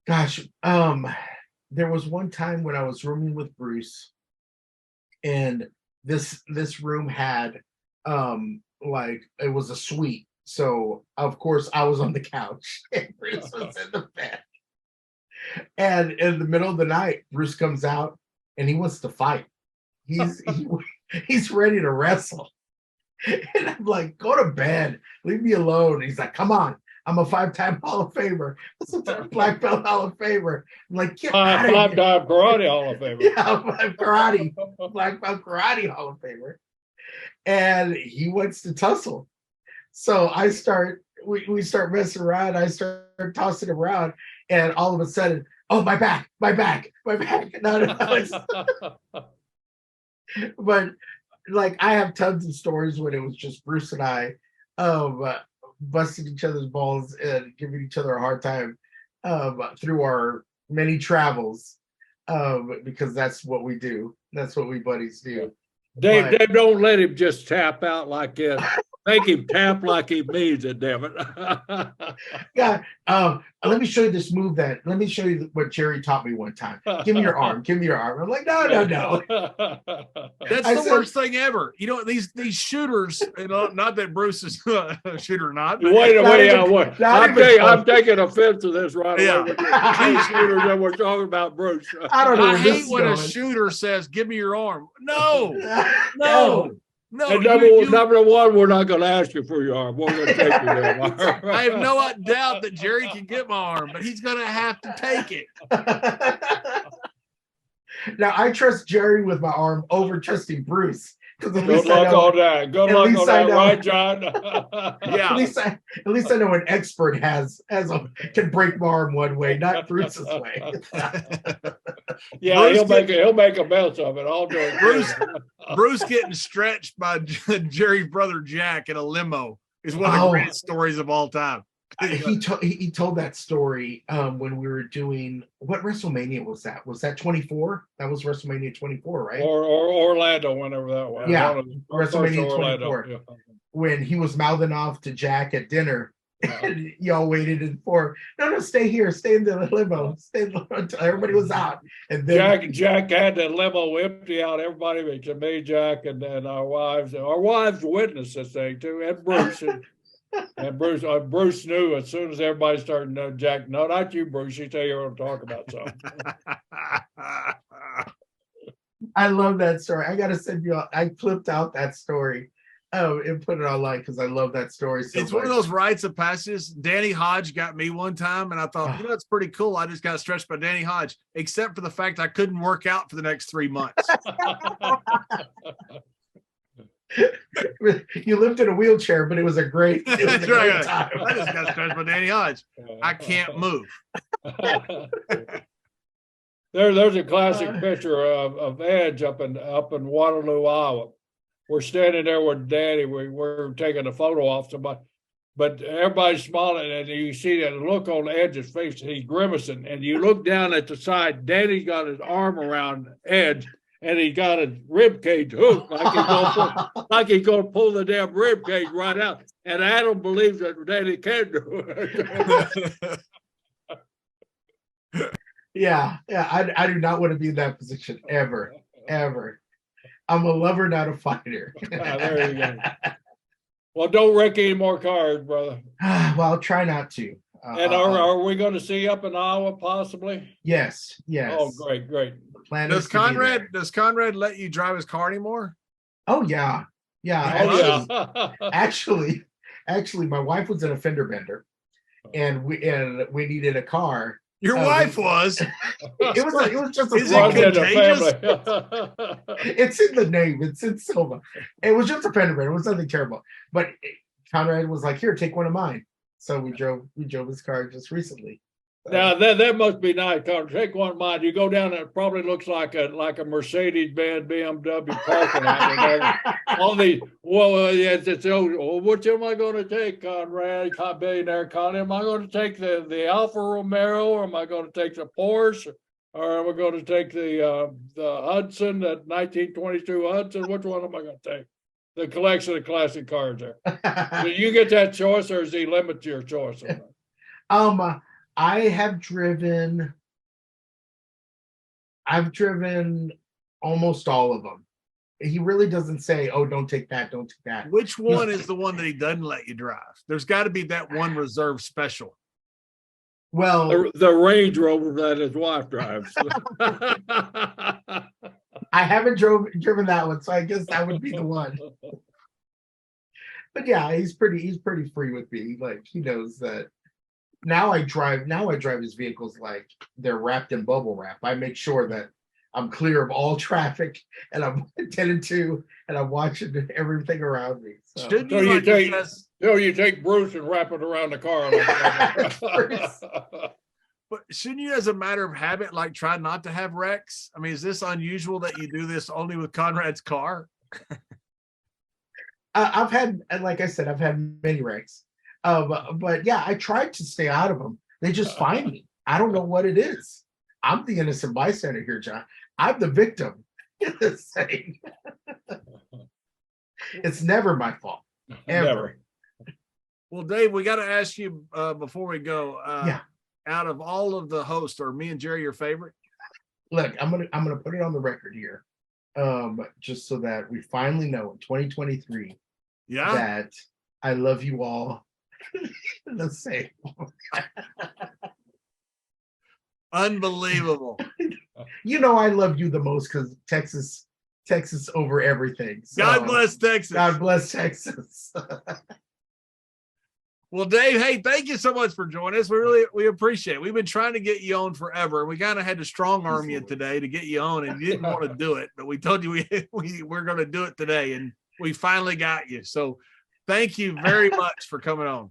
Gosh, there was one time when I was rooming with Bruce, and this room had like it was a suite. So of course I was on the couch and Bruce was in the bed. And in the middle of the night, Bruce comes out and he wants to fight. He's ready to wrestle. And I'm like, go to bed, leave me alone. He's like, come on. I'm a 5-time Hall of Famer. Black belt Hall of Famer. I'm like, get out of here. 5-time karate Hall of Famer. Yeah, Black belt karate Hall of Famer. And he wants to tussle. So we start messing around. I start tossing him around. And all of a sudden, oh, my back. No, but like I have tons of stories when it was just Bruce and I busting each other's balls and giving each other a hard time through our many travels because that's what we do. That's what we buddies do. Dave, don't let him just tap out like this. Make him tap like he means it, damn it. Yeah. Let me show you this move let me show you what Jerry taught me one time. Give me your arm. I'm like, no. That's the worst thing ever. You know, these shooters, not that Bruce is a shooter or not. Wait. I'm taking offense to this right away. With these shooters that we're talking about, Bruce. I hate when a shooter says, give me your arm. No. And number one, we're not going to ask you for your arm. We're going to take your arm. I have no doubt that Jerry can get my arm, but he's going to have to take it. Now, I trust Jerry with my arm over trusting Bruce. Good luck on that. Good luck on that, right, John? Yeah. At least I know an expert can break my arm one way, not Bruce's way. Yeah, he'll make a mess of it. I'll do it. Bruce getting stretched by Jerry's brother Jack in a limo is one of the greatest stories of all time. He told that story when we were doing what WrestleMania was that? Was that 24? That was WrestleMania 24, right? Or Orlando, whenever that was. Yeah, WrestleMania 24. Yeah. When he was mouthing off to Jack at dinner, and y'all waited for no, stay here, stay in the limo, until everybody was out. And then Jack had the limo empty out. Everybody except me, Jack, and our wives. Our wives witnessed this thing too, and Bruce. And Bruce knew as soon as everybody started knowing Jack, no, not you, Bruce. You tell you what I'm talking about. So I love that story. I gotta send you. I clipped out that story, and put it online because I love that story. So it's one of those rites of passage. Danny Hodge got me one time, and I thought, that's pretty cool. I just got stretched by Danny Hodge, except for the fact I couldn't work out for the next 3 months. You lived in a wheelchair, but it was a great time. I just got stretched by Danny Hodge. I can't move. There's a classic picture of Edge up in Waterloo, Iowa. We're standing there with Daddy. We're taking a photo off somebody, but everybody's smiling, and you see that look on Edge's face. He's grimacing, and you look down at the side. Daddy's got his arm around Edge. And he got a rib cage hooked like he's gonna pull the damn rib cage right out. And Adam believes that Daddy can do it. Yeah. I do not want to be in that position ever. I'm a lover, not a fighter. There you go. Well, don't wreck any more cars, brother. Well, I'll try not to. And are we going to see you up in Iowa possibly? Yes. Oh, great. Does Conrad let you drive his car anymore? Oh yeah. Actually, my wife was in a fender bender, and we needed a car. Your wife was. It was just a. Is it contagious? It's in the name. It's in Silva. It was just a fender bender. It was nothing terrible. But Conrad was like, "Here, take one of mine." So we drove his car just recently. Now that must be nice. Take one of mine. You go down there, it probably looks like a Mercedes-Benz BMW parking lot. All these. Which am I going to take, Conrad? Billionaire Connie? Am I going to take the Alfa Romeo, or am I going to take the Porsche, or am I going to take the Hudson, that 1922 Hudson? Which one am I going to take? The collection of classic cars there. Do you get that choice, or does he limit your choice? I've driven almost all of them. He really doesn't say, "Oh, don't take that, don't take that." Which one is the one that he doesn't let you drive? There's got to be that one reserved special. Well, the Range Rover that his wife drives. I haven't driven that one, so I guess that would be the one. But yeah, he's pretty free with me. Like, he knows that. Now I drive his vehicles like they're wrapped in bubble wrap. I make sure that I'm clear of all traffic, and I'm attended to, and I'm watching everything around me. So you take Bruce and wrap it around the car. But shouldn't you, as a matter of habit, like try not to have wrecks? I mean, is this unusual that you do this only with Conrad's car? I've had, and like I said, I've had many wrecks. But yeah, I tried to stay out of them. They just find me. I don't know what it is. I'm the innocent bystander here, John. I'm the victim in this thing. It's never my fault. Ever. Never. Well, Dave, we got to ask you before we go. Yeah. Out of all of the hosts, are me and Jerry your favorite? Look, I'm gonna put it on the record here, just so that we finally know in 2023 that I love you all the same. Unbelievable. You know I love you the most because Texas over everything. So, God bless Texas. God bless Texas. Well, Dave, hey, thank you so much for joining us. We appreciate it. We've been trying to get you on forever. We kind of had to strong arm you today to get you on, and you didn't want to do it, but we told you we're going to do it today, and we finally got you. So thank you very much for coming on.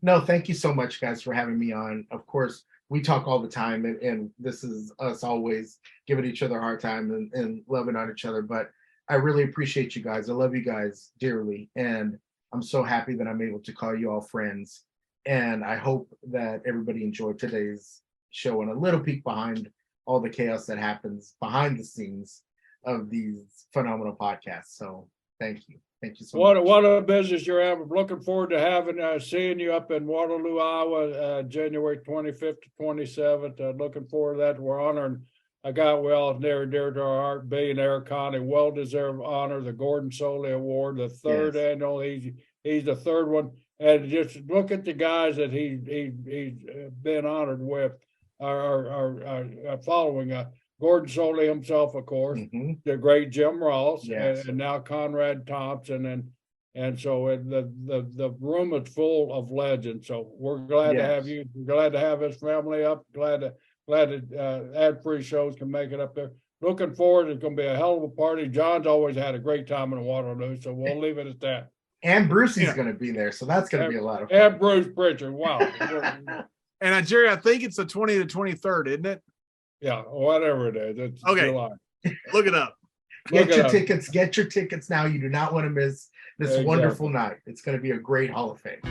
No, thank you so much, guys, for having me on. Of course, we talk all the time, and this is us always giving each other a hard time and loving on each other. But I really appreciate you guys. I love you guys dearly, and I'm so happy that I'm able to call you all friends. And I hope that everybody enjoyed today's show and a little peek behind all the chaos that happens behind the scenes of these phenomenal podcasts. So thank you. Thank you so much. What a business you're having. Looking forward to seeing you up in Waterloo, Iowa, January 25th to 27th. Looking forward to that. We're honoring a guy we all near and dear to our heart, billionaire Connie, well-deserved honor, the Gordon Soley Award, the third annual. He's the third one. And just look at the guys that he's been honored with, are following. Gordon Soley himself, of course, the great Jim Ross, and now Conrad Thompson, and so the room is full of legends. So we're glad to have you. We're glad to have his family up. Glad that ad-free shows can make it up there. Looking forward, it's going to be a hell of a party. John's always had a great time in Waterloo, so we'll leave it at that. And Brucey's going to be there, so that's going to be a lot of fun. And Bruce Pritchard, wow. And Jerry, I think it's the 20th to 23rd, isn't it? Yeah, whatever it is. It's okay. July. Look it up. Get your tickets. Get your tickets now. You do not want to miss this wonderful night. It's going to be a great Hall of Fame.